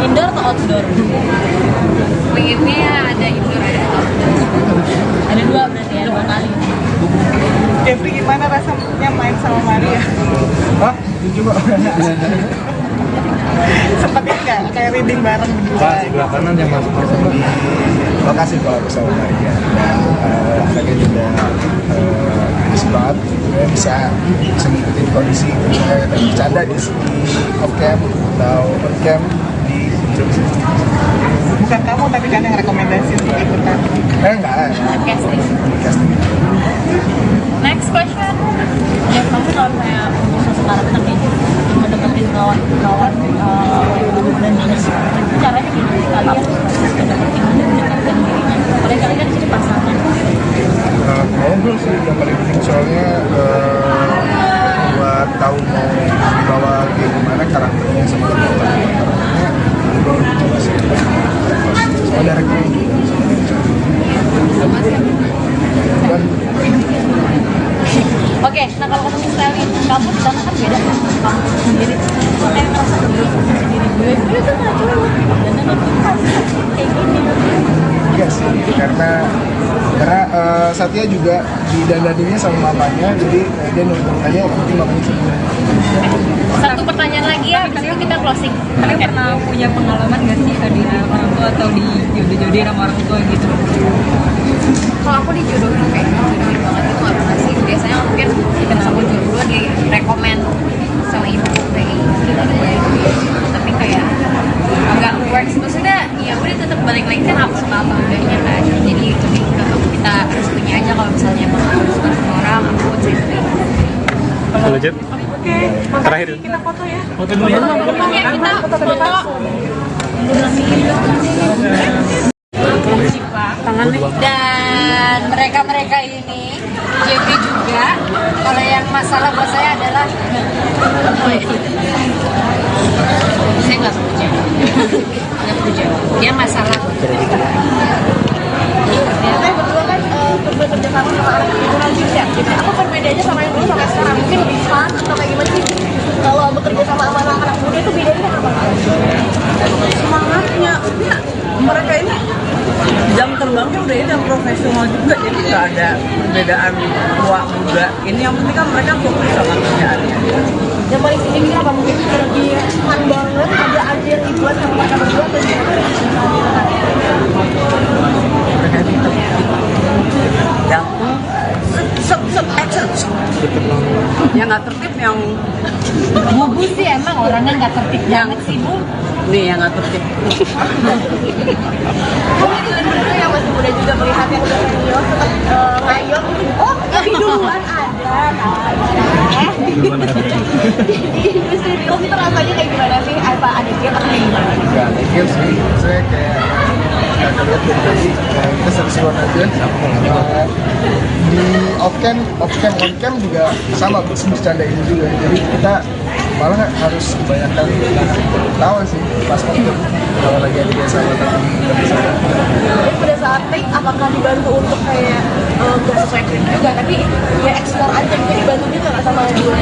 Indoor atau outdoor? Pengennya ada indoor ada outdoor. Ada dua berarti ya, 2 kali. Jeffrey, gimana rasanya main sama Maria? Hah? Coba. Sempet nggak kayak reading bareng berdua? Pas sebelah kanan yang masuk di lokasi kalau bersama Maria. Dan anaknya juga bagus banget. Dia bisa ngikutin kondisi dan bercanda di off cam atau on cam di Indonesia. Bukan kamu tapi kan yang rekomendasi untuk ikutan. Enggak. Casting. Casting. Next question. Ya kamu kalau kayak usaha sekarang tapi mau deketin kawan dan minus caranya gimana sih kalau bisa deketin mendekatkan dirinya? Mereka kan jadi pasangan. Ngobrol sih yang paling penting, soalnya buat tahu mau dibawa kayak gimana karakternya sama karakternya baru coba sih soal directnya dan Oke, nah kalau ngomongin styling kamu di sana kan beda kan? Kamu sendiri kayak ngerasa dulu sendiri gue itu nggak cuma dan nanti kayak gini. enggak sih karena Satya juga didandaninnya sama mamanya, jadi dia nonton aja yang penting mamanya sembuh. Satu pertanyaan lagi ya, habis itu kita closing. Kalian pernah punya pengalaman nggak sih di orang tua atau dijodohin sama orang tua gitu? Kalau aku dijodohin kayak dijodohin banget itu nggak pernah sih. Biasanya mungkin kita sama jodoh di rekomend sama ibu kayak gitu. Tapi kayak nggak works, maksudnya ya udah tetap balik lagi kan aku suka apa enggaknya kan. Jadi lebih kita harus punya aja kalau misalnya emang aku suka sama orang aku cerita. Kalau Jet, Oke, terakhir. kita foto ya. Foto dulu ya. Oke, kita foto. Dan mereka ini Jeffrey juga. Kalau yang masalah buat saya adalah saya nggak perlu jawab. Nggak perlu jawab. Dia masalah. Saya berdua kan bekerja sama anak jurnal juga. Aku berbeda aja sama yang dulu sampai sekarang. Mungkin lebih fun atau kayak gimana sih? Kalau bekerja sama anak-anak muda itu bedanya apa? Semangatnya, ya, mereka ini jam terbangnya udah ini yang profesional juga, jadi nggak ada perbedaan tua muda. Ini yang penting kan mereka fokus sama kerjaannya. Yang paling sedikit apa mungkin lebih fun banget, ada aja yang dibuat sama mereka berdua atau gimana? Yang action, yang nggak tertib, yang Bu sih emang orangnya nggak tertib banget sih Bu. nih yang nggak tertib. Kamu itu berdua yang masih muda juga melihat yang udah senior tetap ngayom gitu. Oh, lebih duluan ada. Di industri film itu rasanya kayak gimana sih? Apa ada gap atau kayak gimana? Enggak, legend sih. Saya kayak kakak lihat dari tadi, kita seru-seruan aja. Di off cam, on cam juga sama, bercanda ini juga. Jadi kita malah harus kebanyakan tahu sih pas on cam kalau lagi ada dia sama tapi nggak bisa. Jadi pada saat take apakah dibantu untuk kayak nggak sesuai skrip juga, tapi ya explore aja gitu, dibantu juga nggak sama dua-dua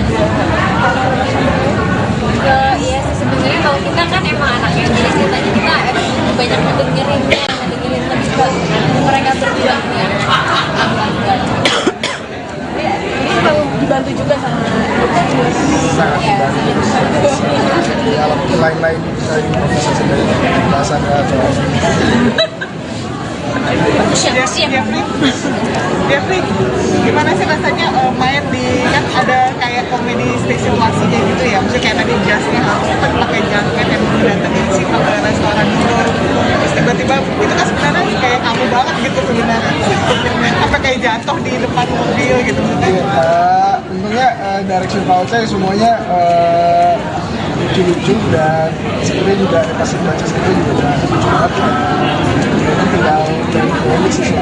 Iya sih sebenarnya kalau kita kan emang anaknya jadi ceritanya kita emang banyak ngedengerin lebih ke mereka berdua ya. ini memang dibantu juga sama Sangat dibantu. Jadi alat lain-lain kita improvisasi dari pembahasan atau Jeffrey, gimana sih rasanya main di kan ada kayak komedi situasinya gitu ya? Maksudnya kayak tadi jasnya harus pakai jaket yang mendatangin si ke restoran gitu. Terus tiba-tiba itu kan sebenarnya kayak kamu banget gitu sebenarnya. Sampai kayak jatuh di depan mobil gitu. tentunya direction Pak Oce semuanya lucu-lucu dan sebenarnya juga ada kasih baca skripnya juga udah lucu banget. Jadi tinggal dari komik sih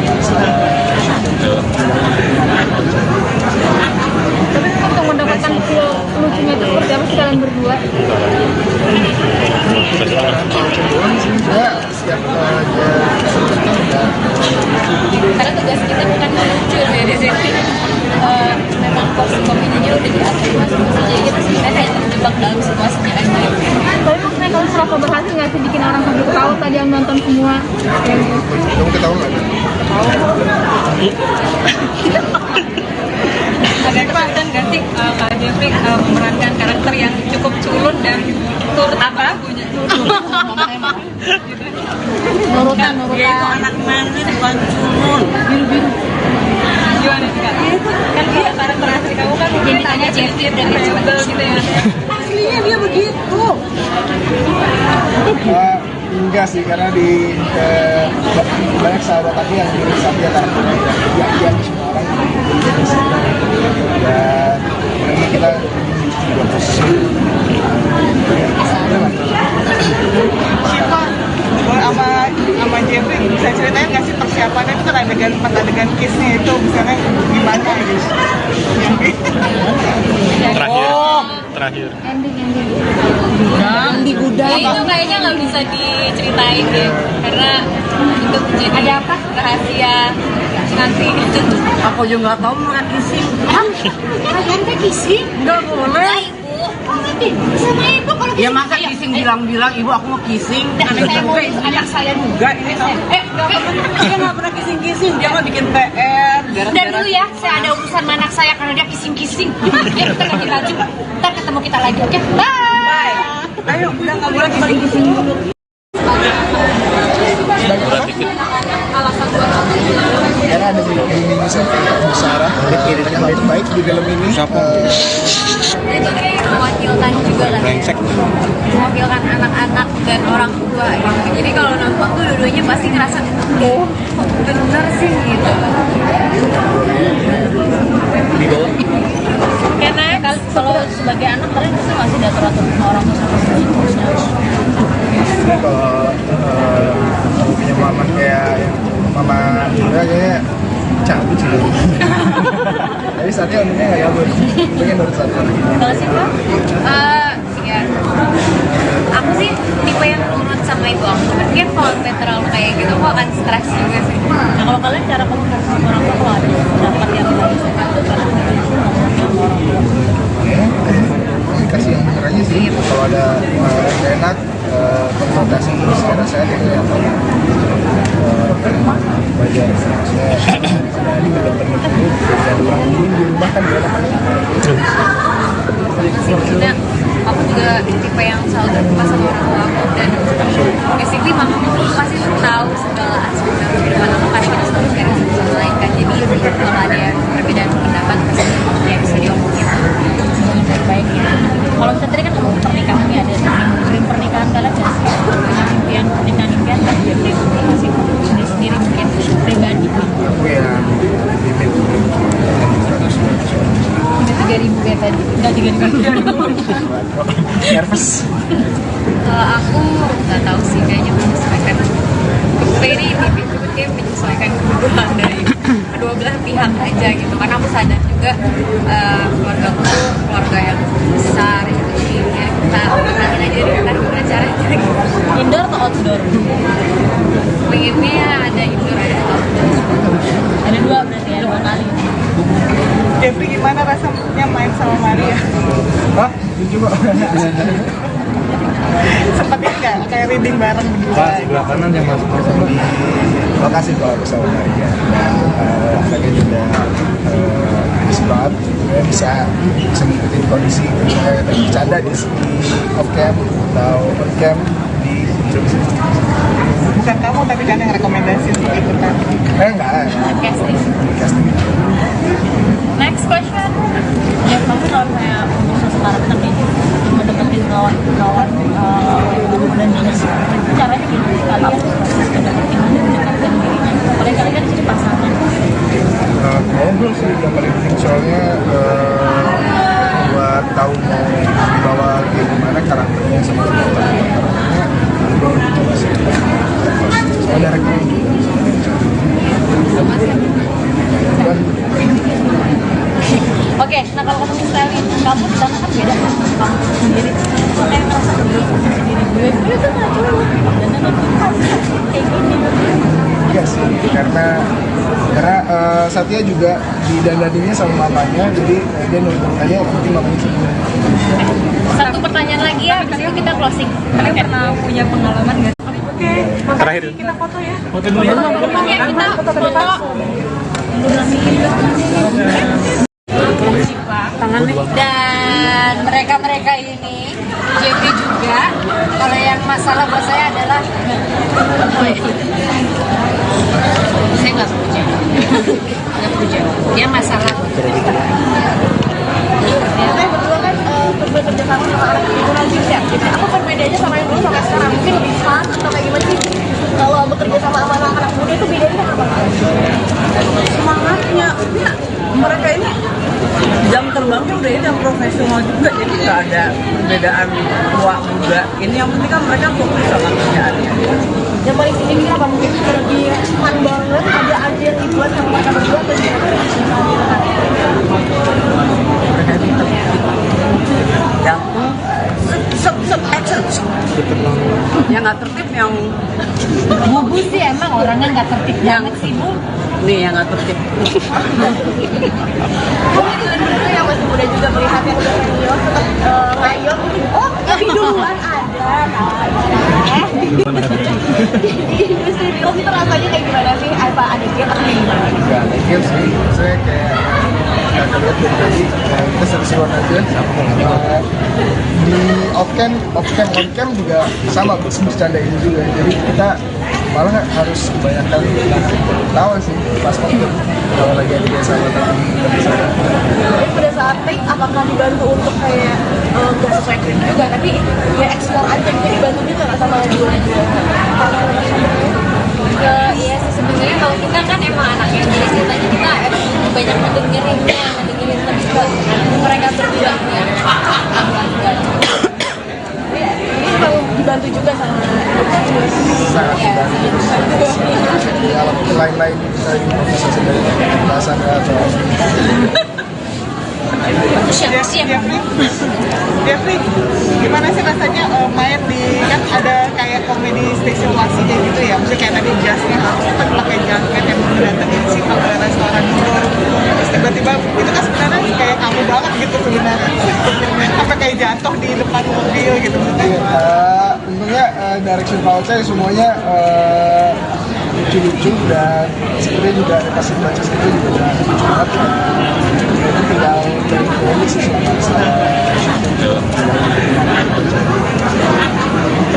Tapi untuk mendapatkan feel Karena tugas kita bukan melucu ya di sini. Memang porsi kopinya udah diatur masing-masing, jadi kita sebenarnya kayak terjebak dalam situasinya aja. Tapi maksudnya kamu merasa berhasil nggak sih bikin orang sampai ketawa tadi yang nonton semua? Kamu ketawa nggak? Ada kesulitan nggak sih Kak Jeffrey memerankan karakter yang cukup culun dan turut apa lagunya? Nurutan. Dia itu anak manis bukan culun. Biru-biru. Gimana sih Kak? Kan dia karakter asli kamu kan mungkin Tanya Jeffrey udah sebel gitu ya. Aslinya dia begitu. Enggak sih, karena di banyak sahabat aku yang mirip sama dia karakternya, yang semua orang dan karena kita juga posisi Siapa sama Jeffrey bisa ceritain nggak sih persiapannya itu kan adegan 4 adegan kissnya itu misalnya gimana gitu? Terakhir. Di gudang. itu kayaknya nggak bisa diceritain deh, karena itu jadi ada apa rahasia nanti. Aku juga nggak tahu mau kissing. Kalian teh kissing? Nggak boleh. Sama ibu kalau Ya masa kissing bilang-bilang ibu aku mau kissing. anak saya Juga ini dia nggak pernah kissing, dia nggak bikin PR. Dan dulu ya, saya ada urusan sama anak saya karena dia kissing. Ya kita ganti baju. Ntar ketemu kita lagi, oke? Bye. Ayo, udah nggak boleh kissing dulu. karena ada mini Bu Sarah yang terbaik di film ini. Itu kayak mewakilkan juga lah ya. Mewakilkan anak-anak dan orang tua gitu. Jadi kalau nonton tuh dua-duanya pasti ngerasa oh bener sih gitu. Karena kalau sebagai anak kalian bisa nggak sih diatur-atur sama orang tua sama seterusnya? Jadi kalau punya mama kayak yang mama Indra kayaknya cabut sih. Tapi saatnya untungnya nggak gabut. Pengen baru satu lagi. Kalau sih Pak? Ya aku sih tipe yang nurut sama ibu aku. Mungkin kalau sampai terlalu kayak gitu aku akan stres juga sih. Nah kalau kalian cara komunikasi sama orang tua kalau ada pendapat yang nggak bisa itu karena ngomong sama orang tua. Komunikasi yang bener aja sih. Kalau ada nggak enak, konfrontasi secara sehat itu yang paling wajar. Maksudnya ada di bener-bener itu dan orang di rumah kan dia Maksudnya aku juga tipe yang selalu terbuka sama orang tua aku dan basically mama aku pasti tahu segala aspek dalam kehidupan aku karena kita selalu sharing satu sama lain kan. Jadi kalau ada perbedaan pendapat pasti ya bisa diomongin. Baik ya. Kalau misalnya tadi kan ngomong pernikahan nih ada dream pernikahan kalian nggak sih? Punya impian kan dia masih sendiri mungkin pribadi. aku yang limit 3.000 kayak tadi. Enggak 3.000. nervous. Kalau aku nggak tahu sih kayaknya menyesuaikan. Ini kayak menyesuaikan kebutuhan dari kedua belah pihak aja gitu. Karena aku sadar juga keluarga aku keluarga yang besar gitu. Jadi ya kita perhatiin aja deh kan gimana caranya gitu. Indoor atau outdoor? Pengennya ada indoor ada outdoor. Ada dua berarti ya, 2 kali. Jeffrey gimana rasanya main sama Maria? Hah? Coba. Sempet nggak kayak reading bareng berdua? Sebelah kanan yang masuk di lokasi kalau aku sama Maria. Anaknya juga bisa banget, bisa mengikuti kondisi kayak tadi bercanda di off cam atau on cam di film sini. Bukan kamu tapi kan yang rekomendasi untuk ikutan. Enggak. Casting. Casting. Next question. Ya kamu kalau kayak urusan karakter kayak gitu, mau deketin kawan dan minus, caranya gimana sih kalian bisa deketin mendekatkan dirinya? Apalagi kalian kan jadi pasangan. Ngobrol sih yang paling penting soalnya buat tahu mau dibawa kayak gimana karakternya sama karakternya ngobrol sih. Soalnya rekom. Oke, nah kalau ngomongin style kamu di sana kan beda kan kamu sendiri. Kayak ngerasa sendiri gue itu nggak cuma dan kayak gini. Enggak sih, karena Satya juga didandaninnya sama mamanya, jadi dia nurut aja, yang penting mamanya sembuh. Satu pertanyaan lagi ya, habis itu kita closing. Kalian pernah punya pengalaman nggak? Oke, Terakhir. kita foto ya. Foto dulu ya. Oke, kita foto. Dan mereka ini JP juga. Kalau yang masalah buat saya adalah saya nggak puja, dia masalah. Saya berdua kan bekerja sama anak hiburan juga. Jadi apa perbedaannya sama yang dulu sampai sekarang? Mungkin lebih fun atau kayak gimana sih? Kalau bekerja sama anak muda itu bedanya apa? Semangatnya, ya, mereka ini jam terbangnya udah ini yang profesional juga, jadi nggak ada perbedaan tua muda. Ini yang penting kan mereka fokus sama kerjaannya. Yang paling signifikan apa? Mungkin lebih fun banget, ada aja yang dibuat sama mereka berdua atau gimana? Yang action, yang nggak tertib, yang Bu sih emang orangnya nggak tertib banget sih Bu. nih yang nggak tertib. Itu yang masih muda juga melihat yang udah senior tetap ngayot mungkin lebih duluan ada di industri film itu rasanya kayak gimana sih? Apa ada gap atau kayak gimana? Enggak, lagian sih, saya kayak kakak lihat dari tadi, kita seru-seruan aja. Di off cam, on cam juga sama, bercandain juga. Jadi kita malah harus kebanyakan tahu sih pas on cam. Kalau lagi ada dia sama tadi. Jadi pada saat take apakah dibantu untuk kayak nggak sesuai skrip juga, tapi ya explore aja gitu, dibantu juga nggak sama dua Iya sih sebenarnya kalau kita kan emang anaknya, jadi ceritanya kita emang banyak ngedengerin lebih ke mereka berdua ya. ini memang dibantu juga sama Sangat dibantu. Jadi alat lain-lain bisa improvisasi dari pembahasan atau Jeffrey, gimana sih rasanya main di, kan ada kayak komedi situasinya gitu ya, maksudnya kayak tadi jasnya harus pakai jaket yang mendatangin si ke restoran itu, terus tiba-tiba itu kan sebenarnya kayak kamu banget gitu sebenarnya, sampai kayak jatuh di depan mobil gitu maksudnya. Tentunya direction Pak Oce semuanya lucu-lucu, dan sebenarnya juga ada kasih baca sendiri juga udah lucu banget. Jadi tinggal dari komedi sih selama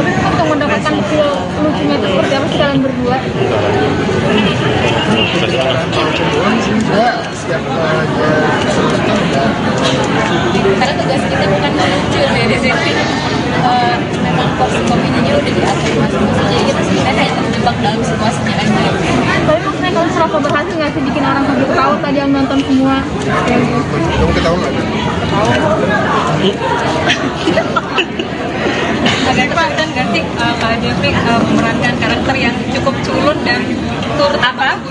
Untuk mendapatkan feel lucunya itu seperti apa sih kalian berdua? sebenarnya setiap dia sebenarnya udah Karena tugas kita bukan lucu ya di sini. Memang porsi komedinya udah diatur masing-masing, jadi kita sebenarnya kayak terjebak dalam situasinya aja. Tapi maksudnya kalian merasa berhasil nggak sih bikin orang sampai ketawa tadi yang nonton semua? kamu ketahuan nggak? Ada kesulitan nggak sih Kak Jeffrey memerankan karakter yang cukup culun dan turut apa?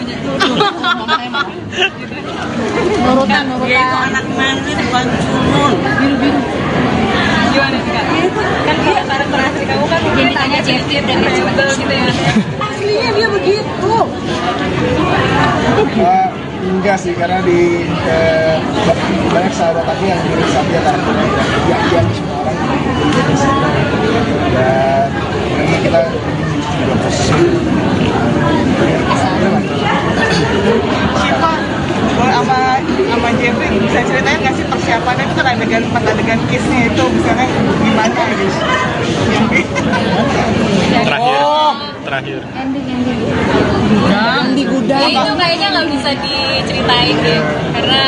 Nurutan. Dia itu anak manis bukan culun. Biru-biru. Gimana sih Kak? Kan dia karakter asli kamu kan Jadi tanya Jeffrey dan rebel gitu ya. Aslinya dia begitu. Enggak sih, karena di banyak sahabat aku yang mirip Satya karakternya, yang semua orang dan karena kita juga posisi Siapa sama Jeffrey bisa ceritain nggak sih persiapannya itu kan adegan kissnya itu misalnya gimana gitu? Terakhir. Ending. itu kayaknya nggak bisa diceritain deh, karena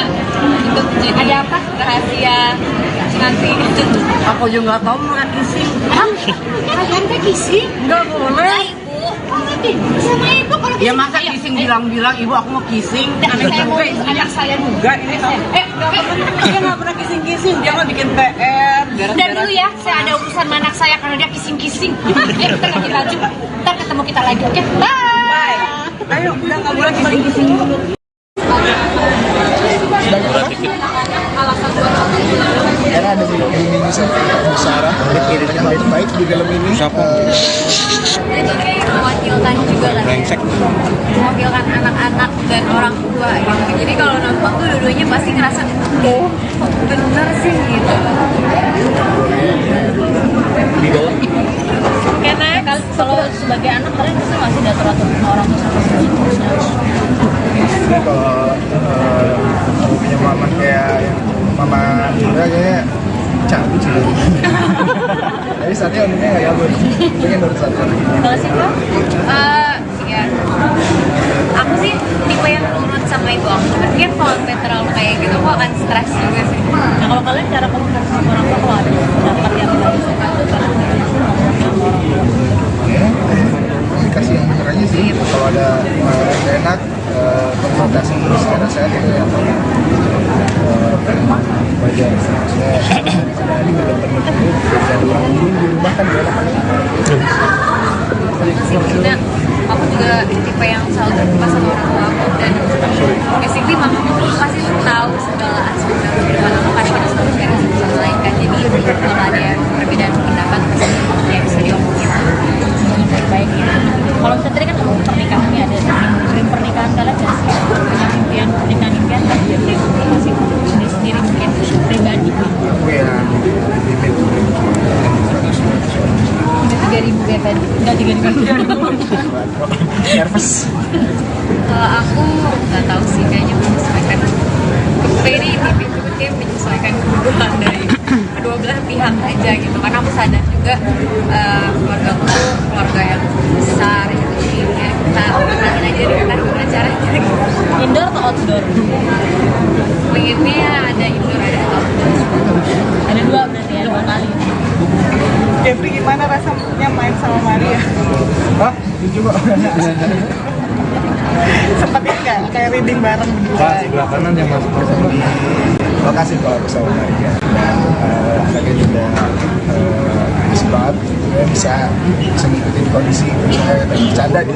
itu jadi ada apa rahasia nanti. Aku juga nggak tahu mereka kissing. Kalian teh kissing? Nggak boleh. Sama ibu kalau Ya masa kissing bilang-bilang ibu aku mau kissing. anak saya Juga ini kamu. Dia nggak pernah kissing-kissing. Dia mah bikin PR. Dan dulu ya, saya ada urusan sama anak saya karena dia kissing-kissing. Ya kita ganti baju, ntar ketemu kita lagi, oke? Bye. Ayo, udah nggak boleh kissing-kissing. Alasan buat karena ada ini misalnya Sarah yang terbaik di film ini. Itu kayak mewakilkan juga kan ya. Mewakilkan anak-anak dan orang tua gitu. Jadi kalau nonton tuh dua-duanya pasti ngerasa oh bener sih gitu. Karena kalau sebagai anak kalian bisa nggak sih diatur-atur sama orang tua sama Jadi kalau punya mama kayak mama Indra kayaknya cantik sih. Jadi saatnya uniknya nggak gabut, pengen baru satu lagi. kalau sih Bang? Ya aku sih tipe yang nurut sama ibu aku. Mungkin kalau sampai terlalu kayak gitu aku akan stres juga sih. Nah kalau kalian cara komunikasi sama orang tua kalau ada pendapat yang nggak suka tuh karena Ya, komunikasi yang bener aja sih. Kalau ada nggak enak, komunikasi secara sehat itu ya. Wajar. Maksudnya ini udah pernah itu jadi orang di rumah kan dia Maksudnya aku juga tipe yang selalu terbuka sama orang tua aku dan basically mama aku pasti tahu segala aspek dalam kehidupan aku karena kita selalu sharing satu sama lain kan. Jadi kalau ada perbedaan pendapat ya bisa diomongin baik-baik gitu. Kalau misalnya tadi kan ngomong pernikahan nih ada dream pernikahan kalian nggak sih? Punya impian pernikahan kan jadi masih sendiri mungkin pribadi. aku yang limit 3.000 kayak tadi. Enggak 3.000. nervous. Kalau aku nggak tahu sih kayaknya menyesuaikan ini kayak menyesuaikan kebutuhan dari kedua belah pihak aja gitu karena aku sadar juga keluarga aku tuh keluarga yang besar gitu jadi ya kita ngalamin aja deh kan gimana caranya gitu. Indoor atau outdoor? Pengennya ada indoor ada outdoor. Ada dua berarti ya, 2 kali. Jeffrey gimana rasanya main sama Maria? Hah? Coba. Sempet nggak kayak reading bareng berdua? Pas sebelah kanan yang masuk di lokasi kalau aku sama Maria dan anaknya juga bagus banget dia bisa ngikutin kondisi dan bercanda di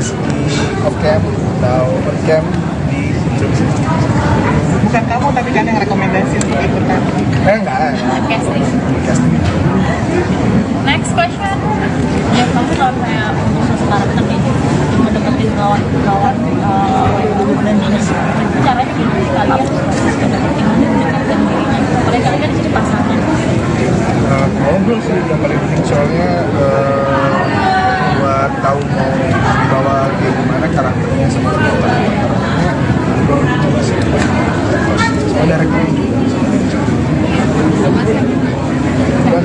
off cam atau on cam di film sini. Bukan kamu tapi kan yang rekomendasi untuk ikutan. Enggak Casting. casting. Next question. Ya kamu kalau kayak untuk sekarang kita kayak mendeketin kawan dan minus itu caranya gimana sih kalian bisa dapetin mendekatkan dirinya? Padahal kalian kan jadi pasangan. Ngobrol sih yang paling penting soalnya buat tahu mau dibawa kayak gimana karakternya sama karakternya ngobrol coba sih soalnya rekom dan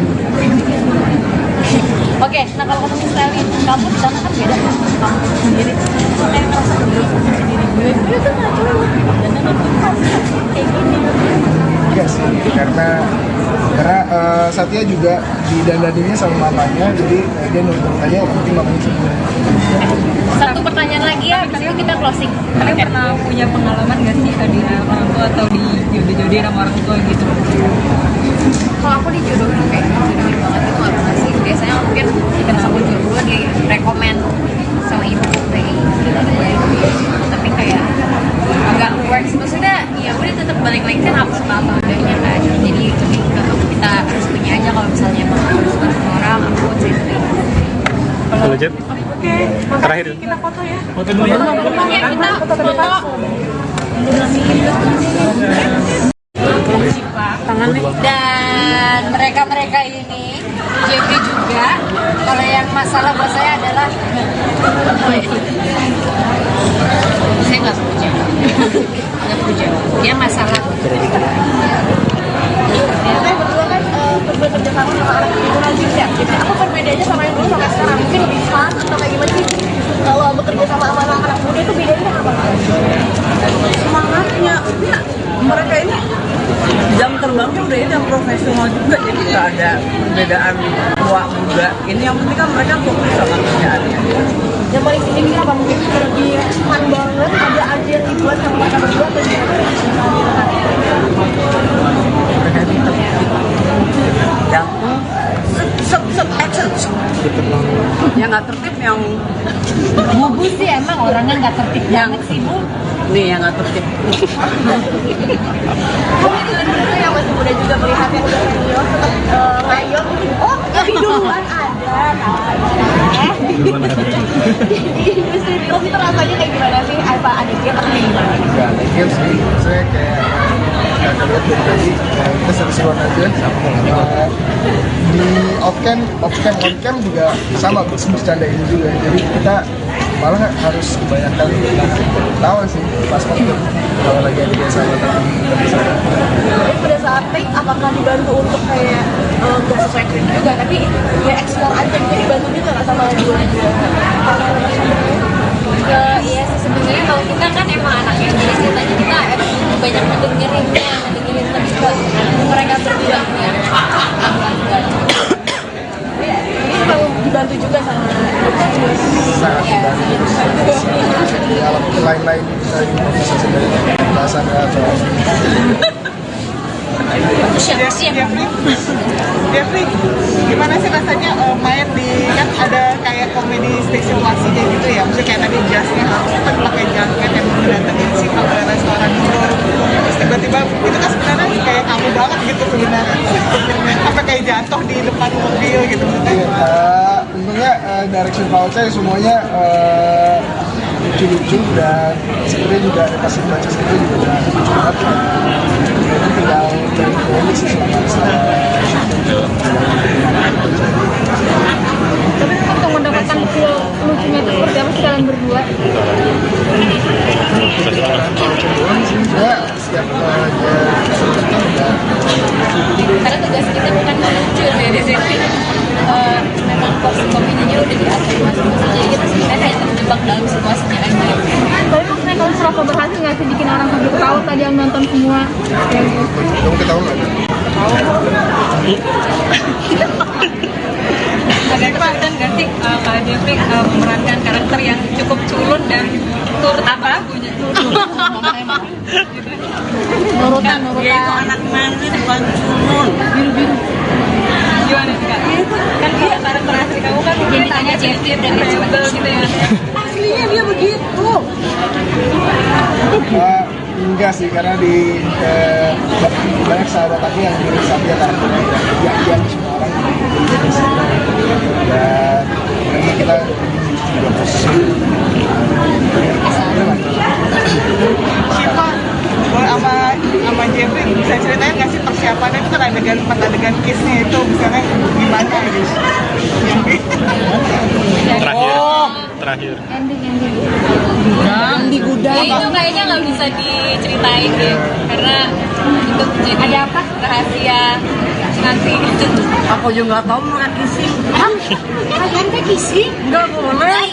Oke, nah kalau ketemu Stalin, kamu di sana kan beda kan kamu sendiri. Kayak ngerasa berdua sama sendiri gue tuh nggak cuma dan kan kayak gini. enggak sih karena Satya juga didandaninya sama mamanya jadi dia nurut aja yang penting mamanya sembuh. Satu pertanyaan lagi ya, habis itu kita closing. Kalian pernah punya pengalaman nggak sih di orang tua atau di jodoh-jodohin sama orang tua gitu? Kalau aku dijodohin kayak dijodohin banget itu nggak pernah sih biasanya mungkin kita sama jodoh di rekomend sama ibu kayak gitu tapi kayak agak works maksudnya ya udah tetap balik lagi kan aku suka apa enggaknya kan jadi lebih ke kita harus punya aja kalau misalnya emang harus suka sama orang aku cerita Kalau Jet, Oke, terakhir. kita foto ya. Foto dulu ya. Oke, kita foto dan mereka ini Jeffrey juga kalau yang masalah buat saya adalah saya nggak punya dia masalah Saya berdua kan bekerja sama anak itu nanti ya. Aku perbedaannya sama yang dulu sampai sekarang mungkin lebih fun atau kayak gimana sih? Kalau bekerja sama anak-anak muda itu bedanya apa? Semangatnya ya, mereka ini jam terbangnya udah ini yang profesional juga jadi nggak ada perbedaan tua muda ini yang penting kan mereka fokus sama kerjaannya. Yang paling ini kenapa mungkin lebih fun banget? Ada aja yang dibuat sama mereka berdua atau gimana? Yang yang nggak tertib yang Bu sih emang orangnya nggak tertib banget sih Bu. nih yang nggak tertib. Kamu itu dari dulu yang masih muda juga melihat yang udah senior tetap ngayom oh lebih duluan ada di industri film itu rasanya kayak gimana sih? Apa ada dia atau kayak gimana? Enggak, lagian sih, saya kayak nggak lihat dari tadi, kita seru-seruan aja. Di off-cam, on-cam juga sama, bercandain juga. Jadi kita malah harus kebanyakan tawa sih pas waktu kalau lagi ada dia sama tapi nggak bisa. Jadi pada saat take apakah dibantu untuk kayak nggak sesuai skrip juga tapi ya explore aja gitu dibantu juga nggak sama dua-dua Iya sih sebenarnya kalau kita kan emang anaknya jadi ceritanya kita banyak ngedengerinnya lebih ke mereka berdua yang ini kalau dibantu juga sama Sangat dibantu. Kalau lain-lain saya bisa sendiri bahasan atau Jeffrey, gimana sih rasanya main di kan ada kayak komedi stage situasinya gitu ya? Maksudnya kayak tadi jasnya harus pakai jaket yang mendatangin si pegawai restoran itu. Terus tiba-tiba itu kan sebenarnya kayak kamu banget gitu sebenarnya. Apa kayak jatuh di depan mobil gitu? Untungnya direction voucher semuanya lucu-lucu dan sebenarnya juga ada kasih baca sendiri juga udah lucu banget dan tinggal dari sih selama tapi untuk mendapatkan feel lucunya itu seperti apa sih kalian berdua? sebenarnya setiap karena tugas kita bukan lucu dari sini memang porsi komedinya udah diatur masing-masing jadi kita sebenarnya hanya terjebak dalam situasinya aja. Tapi maksudnya kalian merasa berhasil nggak sih bikin orang sampai ketawa tadi yang nonton semua? kamu ketawa nggak? Ada kesulitan nggak sih Kak Jeffrey memerankan karakter yang cukup culun dan turut apa? Nurutan. Dia itu anak mani bukan culun. Biru-biru. Gimana sih Kak? Kan dia karakter asli kamu kan Jadi tanya Jeffrey dan rebel gitu ya. Aslinya dia begitu. Enggak sih, karena di banyak sahabat aku yang mirip sama dia karakternya yang semua orang dan memang kita juga posisi Siapa sama Jeffrey bisa ceritain nggak sih persiapannya itu kan adegan 4 adegan kiss-nya itu misalnya gimana gitu? Terakhir. itu kayaknya nggak bisa diceritain deh karena itu jadi ada apa rahasia nanti. Aku juga nggak tahu makan kissing. Kalian teh kissing? Nggak boleh.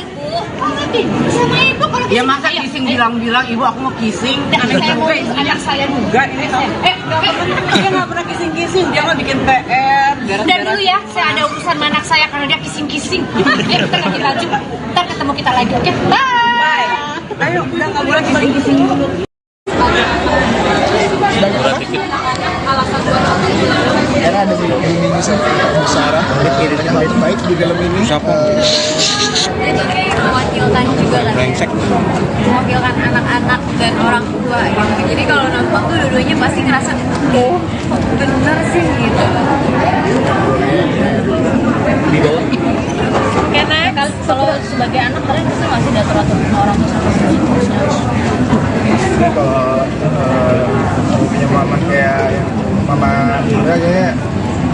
Sama ibu kalau Ya masa kissing bilang-bilang ibu aku mau kissing. Anak saya juga ini. Dia nggak pernah kissing. Dia mau bikin PR. Udah dulu ya, saya ada urusan sama anak saya karena dia kissing-kissing. Ya, kita ganti baju. Ntar ketemu kita lagi, oke? Bye! Ayo, udah nggak boleh kissing dulu. karena ada mini Sarah yang baik di film ini Itu kayak mewakilkan juga kan mewakilkan anak-anak dan orang tua gitu. Jadi kalau nonton tuh dua-duanya pasti ngerasa oh bener sih gitu. Karena kalau sebagai anak kalian bisa nggak sih diatur-atur sama orang tua sama seterusnya? jadi kalau punya mama kayak mama Indra kayaknya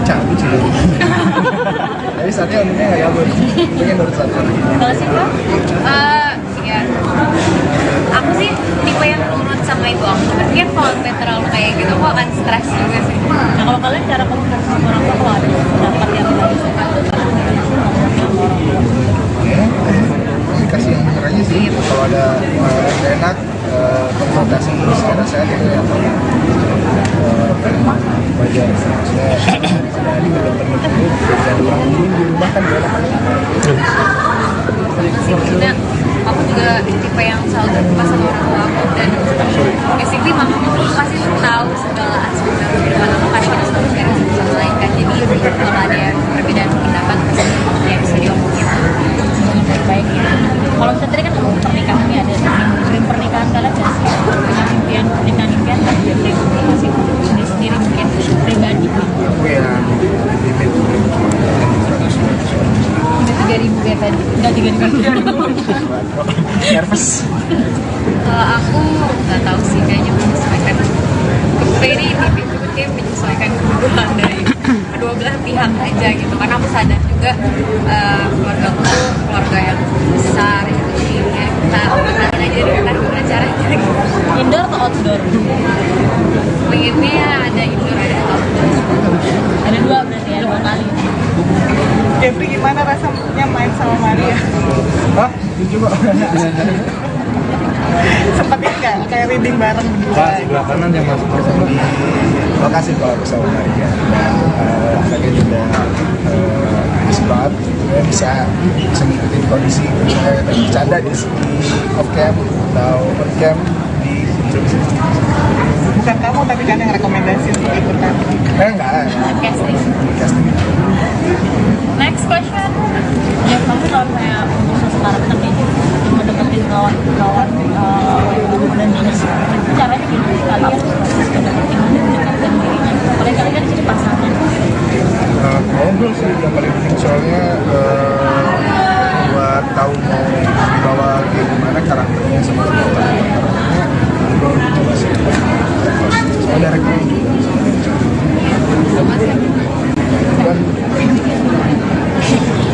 cantik sih tapi saatnya untungnya nggak ya untungnya baru satu Kalau sih Kak? Ya aku sih tipe yang nurut sama ibu aku. Tapi kan kalau sampai terlalu kayak gitu aku akan stres juga sih. Nah kalau kalian cara komunikasi sama orang tua kalau ada pendapat yang tidak suka itu komunikasi yang bener aja sih kalau ada nggak enak konsultasi secara sehat itu ya wajar maksudnya ada di dokter itu dan orang dulu di rumah kan gak enak Maksudnya aku juga tipe yang selalu terbuka sama orang tua aku dan basically mama aku pasti tahu segala aspek dalam kehidupan aku karena kita selalu share satu sama lain kan. Jadi kalau ada perbedaan pendapat ya bisa diomongin. baik ya. Kalau misalnya tadi kan ngomong pernikahan nih ada dream pernikahan kalian nggak sih? Punya impian pernikahan impian kan dia dream masih sendiri mungkin. Kalau aku nggak tahu sih, kayaknya menyesuaikan. Ini individu kayak menyesuaikan kebutuhan dari kedua belah pihak aja gitu. Karena aku sadar juga keluarga aku tuh keluarga yang besar gitu. Jadi ya kita obatin aja dengan gimana caranya gitu. Indoor atau outdoor? Pengennya ada indoor ada outdoor. Ada dua berarti ya, dua kali. Jeffrey, gimana rasanya main sama Maria? Hah? Coba. Sempet nggak kayak reading bareng berdua? Pas sebelah kanan yang masuk di lokasi kalau bersama Maria. Dan anaknya juga bisa banget, dia bisa ngikutin kondisi dan bercanda di off cam atau on cam di Indonesia. Bukan kamu tapi kan yang rekomendasi untuk ikut kan? Enggak. Casting. Casting. Next question. Ya kamu kalau kayak usaha sekarang kan kayak gitu, cuma deketin kawan dan dinas, caranya gitu kalian harus deketin mendekatkan dirinya. Apalagi kalian kan di sini pasangan. Ngobrol sih yang paling penting, soalnya buat tahu mau dibawa kayak gimana karakternya sama karakternya, ngobrol coba sih. Ada rekom juga. Dan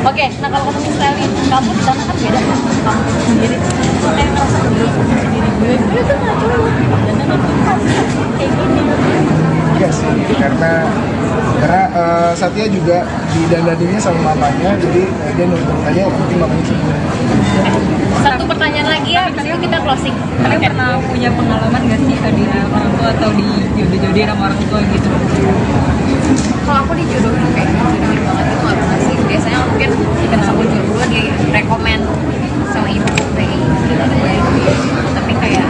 Oke, nah kalau ngomongin styling, kamu di sana kan beda kan kamu sendiri. Kayak ngerasa diri sendiri gue tuh nggak cowok. Dan kan kayak gini. iya sih, karena Satya juga didandaninya sama mamanya, jadi dia nurut aja, mungkin mamanya semua. Satu pertanyaan lagi ya, habis itu kita closing. Kalian pernah punya pengalaman gak sih di orang tua atau di jodoh-jodohin sama orang tua gitu? Kalau aku dijodohin kayak dijodohin banget itu nggak pernah sih. Biasanya mungkin kita sama jodoh di rekomen sama ibu kayak gitu, tapi kayak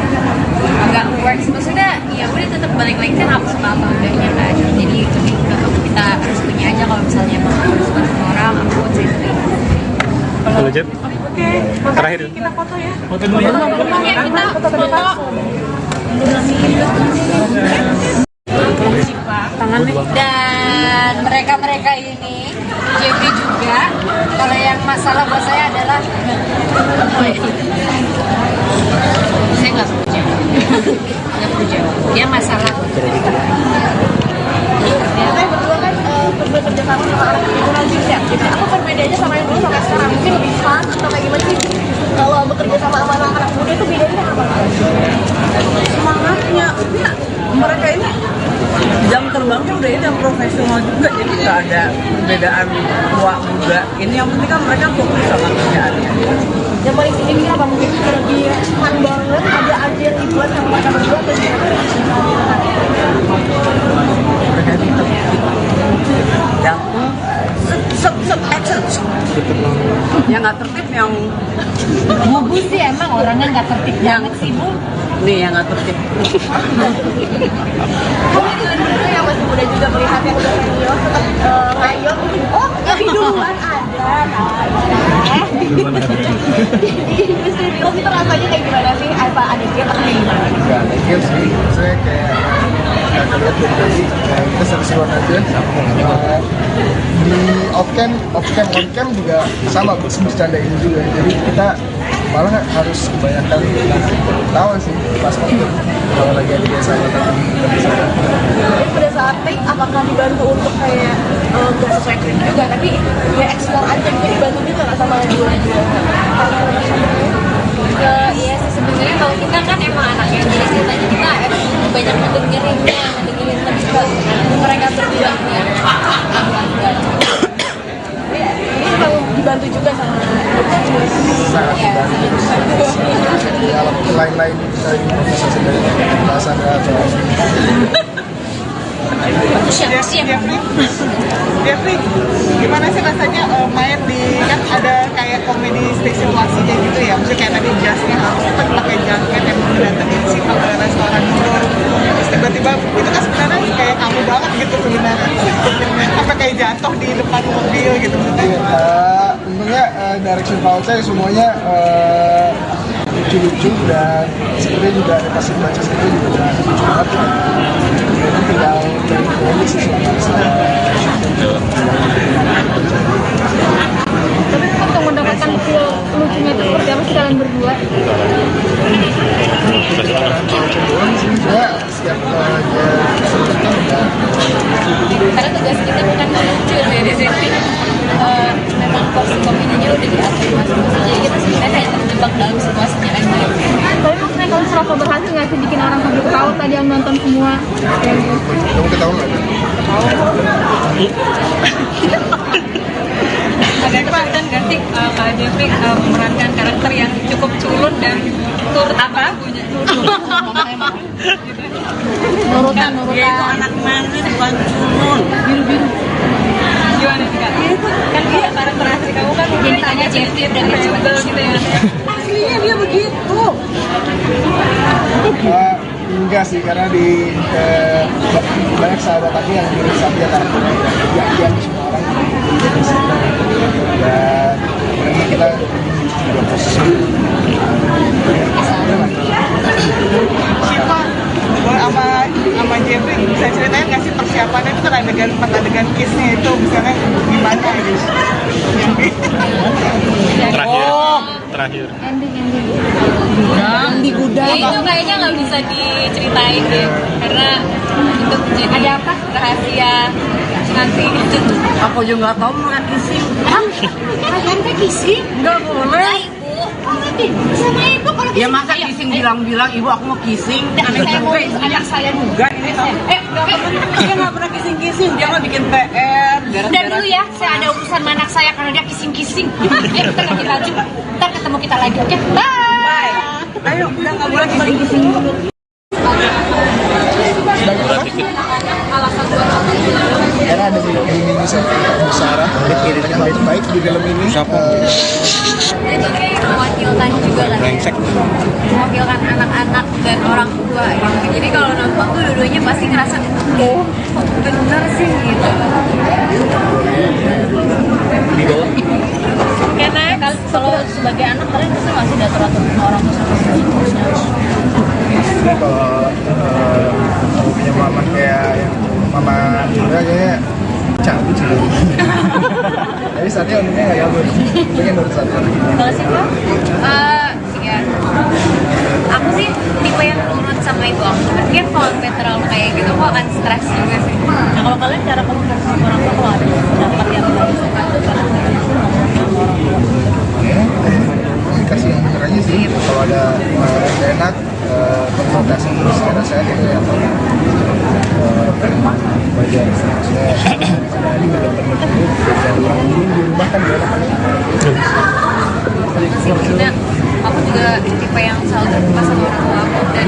agak works. Maksudnya ya udah tetap balik lagi kan apa sama apa udahnya kan. Jadi lebih ke kita harus punya aja kalau misalnya emang harus suka sama orang, aku sih Halo Jet. Oke, Terakhir. kita foto ya. Foto dulu ya. Oke, kita foto. Dan mereka-mereka ini Jeffrey juga. Kalau yang masalah buat saya adalah saya nggak punya, nggak punya. Dia masalah. Kita berdua kan bekerja sama anak itu nanti ya. Jadi apa perbedaannya sama yang dulu sampai sekarang? Mungkin lebih fun atau kayak gimana sih? Kalau bekerja sama anak-anak muda itu bedanya apa? Semangatnya, ya, mereka ini jam terbangnya udah ini yang profesional juga, jadi nggak ada perbedaan tua muda. Ini yang penting kan mereka fokus sama kerjaannya. Yang paling ini apa? Mungkin lagi fun banget, ada aja yang dibuat sama mereka berdua atau gimana? Yang action, yang nggak tertib, yang Bu sih emang orangnya nggak tertib banget sih Bu. nih yang nggak tertib. Kamu itu dulu yang masih muda juga melihat yang udah senior tetap ngayot. Oh, lebih duluan ada. Di industri film itu rasanya kayak gimana sih? Apa ada dia atau kayak gimana? Enggak, legil sih. Saya kayak nggak lihat dari tadi, kita seru-seruan aja. Di off cam, on cam juga sama, bercanda ini juga. Jadi kita malah harus banyak kali tahu sih pas waktu kalau lagi ada sama tapi nggak bisa. Jadi pada saat take apakah dibantu untuk kayak nggak sesuai skrip juga tapi ya explore aja gitu dibantu juga nggak sama dua-dua Iya sih sebenarnya kalau kita kan emang anaknya, jadi ceritanya kita banyak ngedengerinnya lebih ke mereka berdua ini memang dibantu juga sama Sangat dibantu. Di alam lain-lain bisa sebenarnya bahasan atau Jeffrey, gimana sih rasanya main di kan ada kayak komedi situasinya gitu ya? Maksudnya kayak tadi jasnya harus tetap pakai jaket yang mendatangin si restoran itu. Terus tiba-tiba itu kan sebenarnya kayak kamu banget gitu sebenarnya. Apa kayak jatuh di depan mobil gitu? Untungnya direction saya semuanya lucu-lucu dan sebenarnya juga ada kasih baca sendiri juga udah lucu banget. Jadi tinggal dari aja sih tapi untuk mendapatkan feel lucunya itu seperti apa sih kalian berdua? Doang sih juga setiap dia kesempatan udah Karena tugas kita bukan lucu ya di sini. Memang porsi komedinya udah diatur masing-masing. Jadi kita sebenarnya kayak terjebak dalam situasinya aja. Tapi maksudnya kalian serasa berhasil nggak sih bikin orang sampai ketawa tadi yang nonton semua? kamu ketawa nggak? Ada kesulitan nggak sih Kak Jeffrey memerankan karakter yang cukup culun dan turut apa punya Nurutan. dia itu anak mani bukan culun biru-biru gimana sih Kak? Kan dia karakter asli kamu kan Jadi tanya Jeffrey udah rebel gitu ya aslinya dia begitu Enggak sih, karena di banyak sahabat aku yang mirip sama dia karakternya yang semua orang dan memang kita juga posisi Siapa sama Jeffrey bisa ceritain nggak sih persiapannya itu kan adegan kiss-nya itu misalnya gimana gitu? Terakhir. Ending. Ya itu kayaknya nggak bisa diceritain deh, karena itu jadi ada apa rahasia nanti. Aku juga nggak tahu makan kissing. Kalian teh kissing? Nggak boleh. Sama ibu kalau Ya masa kissing bilang-bilang ibu aku mau kissing. Anak saya juga ini. Dia nggak pernah kissing. Dia mau bikin PR. Udah dulu ya, saya ada urusan sama anak saya karena dia kissing. Kita ganti baju, ntar ketemu kita lagi, oke? Bye. Ayo, udah nggak boleh kissing dulu. karena ada ini saya Bu Sarah yang baik-baik di film ini Itu kayak mewakilkan juga kan, mewakilkan anak-anak dan orang tua gitu. Jadi kalau nonton tuh dua-duanya pasti ngerasa, oh bener sih gitu. Karena kalau sebagai anak kalian bisa masih diatur-atur sama orang tua sama seterusnya. Jadi kalau punya mama kayak yang mama juga kayaknya cabut sih dulu. Tapi saatnya untungnya nggak cabut. Pengen baru satu lagi. Kalau sih Kak? Ya aku sih tipe yang nurut sama ibu aku. Tapi kan kalau sampai terlalu kayak gitu aku akan stres juga sih. Nah kalau kalian cara komunikasi sama orang tua kalau ada dapat yang bagus atau cara Komunikasi yang bener aja sih. Kalau ada nggak enak konsultasi secara sehat itu ya wajar. Maksudnya pada ini benar-benar cukup dan orang ini di rumah kan gak enak. maksudnya aku juga tipe yang selalu terbuka sama orang tua aku dan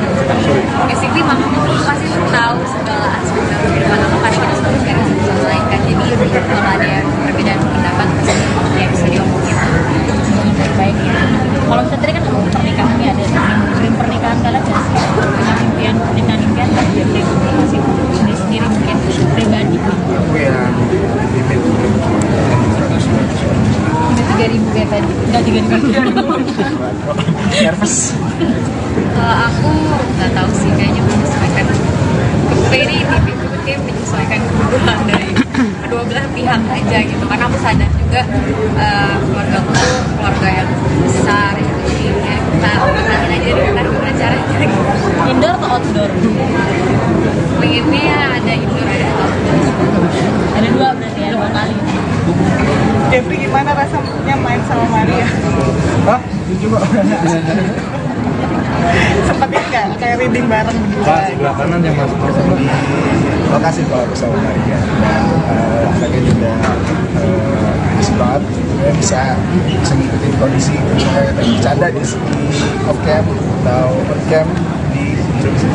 basically mamaku pasti tahu segala aspek dalam kehidupan aku karena kita selalu share satu sama lain kan. Jadi kalau ada perbedaan pendapat pasti ya bisa diomongin baik-baik ya. Kalau misalnya tadi kan ngomong pernikahan ya, ada dream pernikahan kalian nggak sih? Punya impian kan dia masih sendiri mungkin pribadi. Aku yang limit 3.000 kayak tadi, nggak 3.000. nervous. Aku nggak tahu sih, kayaknya menyesuaikan. Ini kayak menyesuaikan kebutuhan dari kedua belah pihak aja gitu. Karena aku sadar juga keluarga aku tuh keluarga yang besar gitu. Jadi ya kita obatin aja deh ntar gimana caranya. Indoor atau outdoor? Pengennya ada indoor ada outdoor. Ada dua berarti ya, 2 kali. Jeffrey gimana rasanya main sama Maria? Hah? Lucu kok. Sempet ini nggak kayak reading bareng berdua? Pas sebelah kanan yang masuk di lokasi kalau aku sama Maria. Saya juga banget, saya bisa ngikutin kondisi bercanda di off cam atau on cam di Indonesia.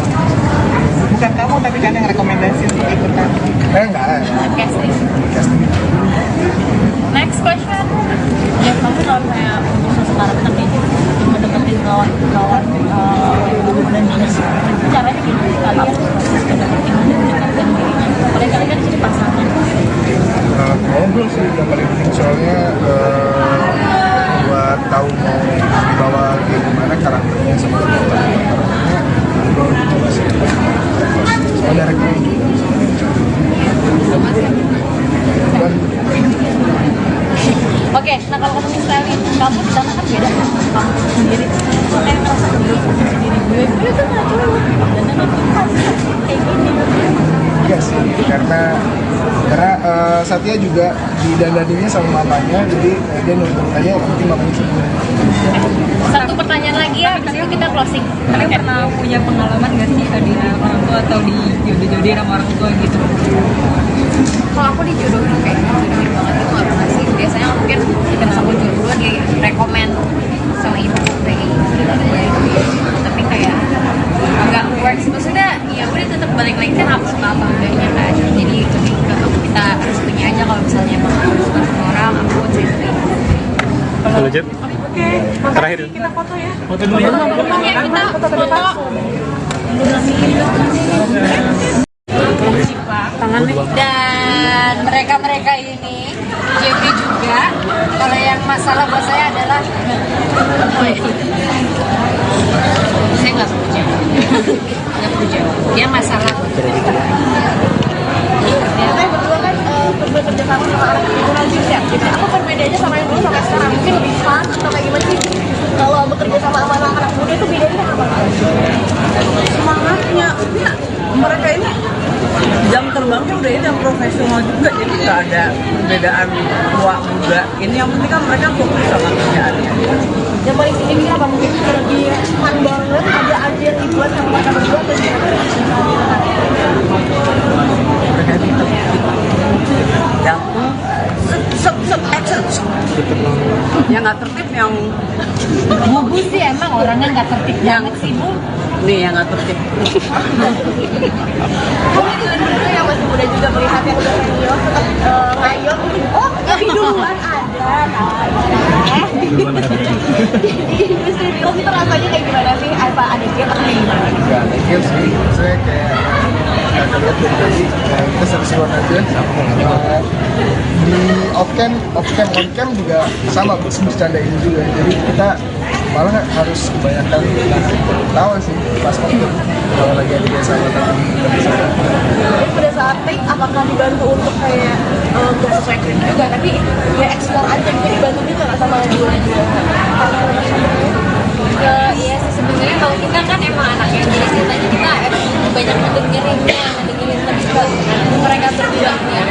Bukan kamu tapi kan yang rekomendasi untuk ikutan. Enggak. Casting. Next question. Ya kamu kalau kayak sekarang tapi mendeketin kawan dan minus caranya gimana kalian proses mendeketin mendekatkan dirinya? Apalagi kalian kan di sini pasangan. Ngobrol sih yang paling penting soalnya buat tahu mau dibawa kayak gimana karakternya sama karakternya ngobrol sih. Soalnya directnya juga. Oke, Nah kalau ketemu style kamu di sana kan beda kamu sendiri. Kayak ngerasa diri gue tuh nggak perlu dan kayak gini. Iya sih, karena Satya juga didandaninya sama mamanya, jadi dia nurut mamanya, nanti mamanya semua. Satu pertanyaan lagi ya, habis itu kita closing. Kalian pernah punya pengalaman gak sih di orang tua atau di jodoh-jodohin sama orang tua gitu? Kalau aku dijodohin kayak dijodohin banget itu nggak pernah sih. Biasanya mungkin kita sama jodoh di rekomend sama ibu kayak gitu. Tapi kayak agak works. Maksudnya ya udah tetap balik lagi kan apa suka apa enggaknya kan. Jadi lebih ke kita harus punya aja kalau misalnya emang harus suka sama orang aku sendiri. Lanjut. Terakhir. Kita foto ya. Foto dulu ya. Oke kita foto. Dan mereka ini Jeffrey juga. Kalau yang masalah buat saya adalah saya nggak punya, dia masalah. Saya berdua kan bekerja sama orang kultural juga ya. Jadi apa perbedaannya sama yang dulu sampai sekarang? Mungkin lebih fun atau kayak gimana sih? Kalau bekerja sama anak-anak muda itu bedanya apa? Semangatnya, ya, mereka ini jam terbangnya udah ini yang profesional juga, jadi nggak ada perbedaan tua muda. Ini yang penting kan mereka fokus sama kerjaannya. Yang paling signifikan apa? Mungkin lebih fun banget, ada aja yang dibuat sama mereka berdua atau gimana? Yang action, yang nggak tertib, yang Bu sih emang orangnya nggak tertib banget sih Bu. nih yang nggak tertib. Kamu dulu yang masih muda juga melihat yang udah senior tetap ngayot mungkin lebih duluan ada di industri film itu rasanya kayak gimana sih? Apa ada gap atau kayak gimana? Gak ada game sih, saya kayak kakak lihat dari tadi, kita seru-seruan aja. Di off cam, on cam juga sama, bercandain juga. Jadi kita malah harus kebanyakan tahu sih pas waktu kalau lagi ada dia sama tadi. Jadi pada saat take apakah dibantu untuk kayak nggak sesuai skrip juga tapi ya explore aja gitu dibantu juga nggak sama dua juga. Iya sih sebenarnya kalau kita kan emang anaknya jadi ceritanya kita banyak ngedengerinnya lebih ke mereka berdua ya.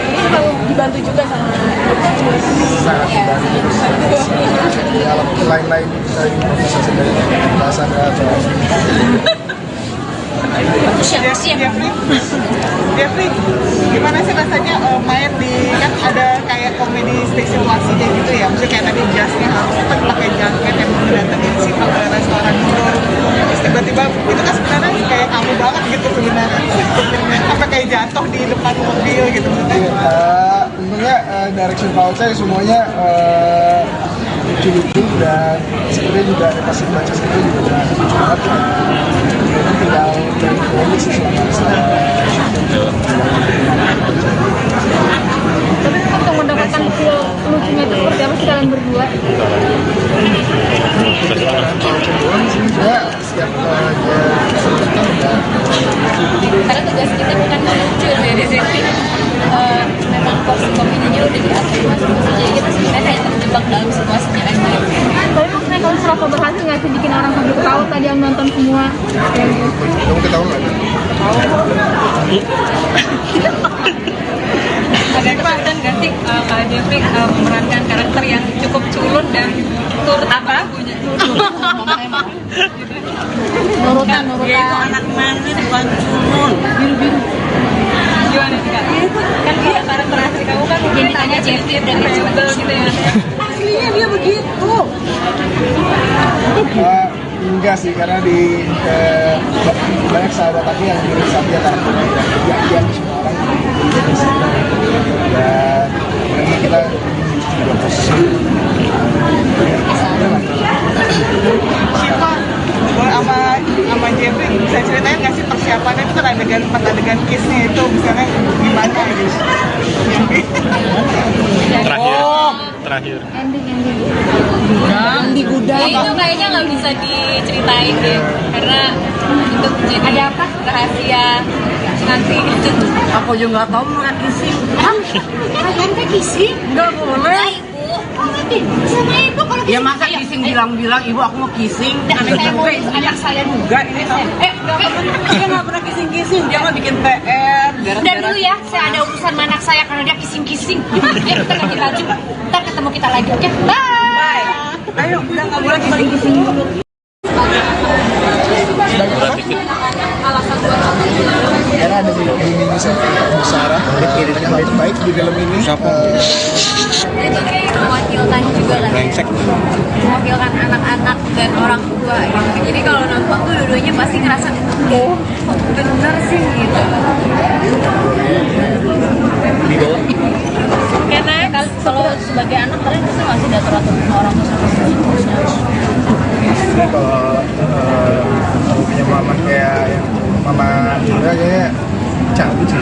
Ini memang dibantu juga sama Sangat dibantu. Jadi alat lain-lain kita improvisasi dari bahasa atau Jeffrey, gimana sih rasanya main di kan ada kayak komedi situasinya gitu ya? Maksudnya kayak tadi jasnya harus pakai jaket yang mendatangin si ke restoran itu. Terus tiba-tiba itu kan sebenarnya kayak kamu banget gitu sebenarnya. Sampai kayak jatuh di depan mobil gitu. Tentunya direction Pak saya semuanya lucu-lucu dan sebenarnya juga ada pasif baca sendiri juga lucu banget. Jadi tinggal dari komedi sih tapi untuk mendapatkan feel lucunya itu seperti apa sih kalian berdua? Sebenarnya setiap dia sebenarnya udah Karena tugas kita bukan melucu dari sini. Memang porsi komedinya udah diatur masing-masing. Jadi kita sebenarnya kayak terjebak dalam situasinya aja. Tapi maksudnya kalau serasa berhasil nggak sih bikin orang sampai ketawa tadi yang nonton semua? kamu ketahuan nggak? Ada kesempatan nggak sih Kak Jeffrey memerankan karakter yang cukup culun dan turut apa? Nurutan. Dia itu anak manis bukan culun. Biru-biru. Gimana sih Kak? Kan dia karakter asli kamu kan mungkin Tanya Jeffrey dan rebel gitu ya. Aslinya dia begitu. Enggak sih, karena di banyak sahabat aku yang mirip Satya karakternya yang semua orang dan karena kita juga posisi Siapa sama Jeffrey bisa ceritain nggak sih persiapannya itu kan adegan kissnya itu misalnya gimana gitu? Terakhir. Di gudang. Itu kayaknya nggak bisa diceritain deh, karena itu jadi ada apa rahasia nanti. Aku juga nggak tahu mereka kissing. Kalian teh kissing? Nggak boleh. Sama ibu kalau Ya masa kissing bilang-bilang ibu aku mau kissing. anak saya Juga ini dia nggak pernah kissing-kissing. Dia nggak bikin PR. Udah dulu ya, saya ada urusan sama anak saya karena dia kissing-kissing. Ya kita ganti baju. Ntar ketemu kita lagi, oke? Bye. Ayo kita nggak boleh kissing-kissing. Karena ada di mini Bu Sarah yang baik di film ini. Itu mewakilkan juga kan, mewakilkan anak-anak dan orang tua gitu. Jadi kalau nonton tuh dua-duanya pasti ngerasa, oh bener sih gitu. Karena kalau sebagai anak kalian bisa nggak sih diatur-atur sama orang tua sama Jadi kalau punya mama kayak yang mama Indra kayaknya cabut sih.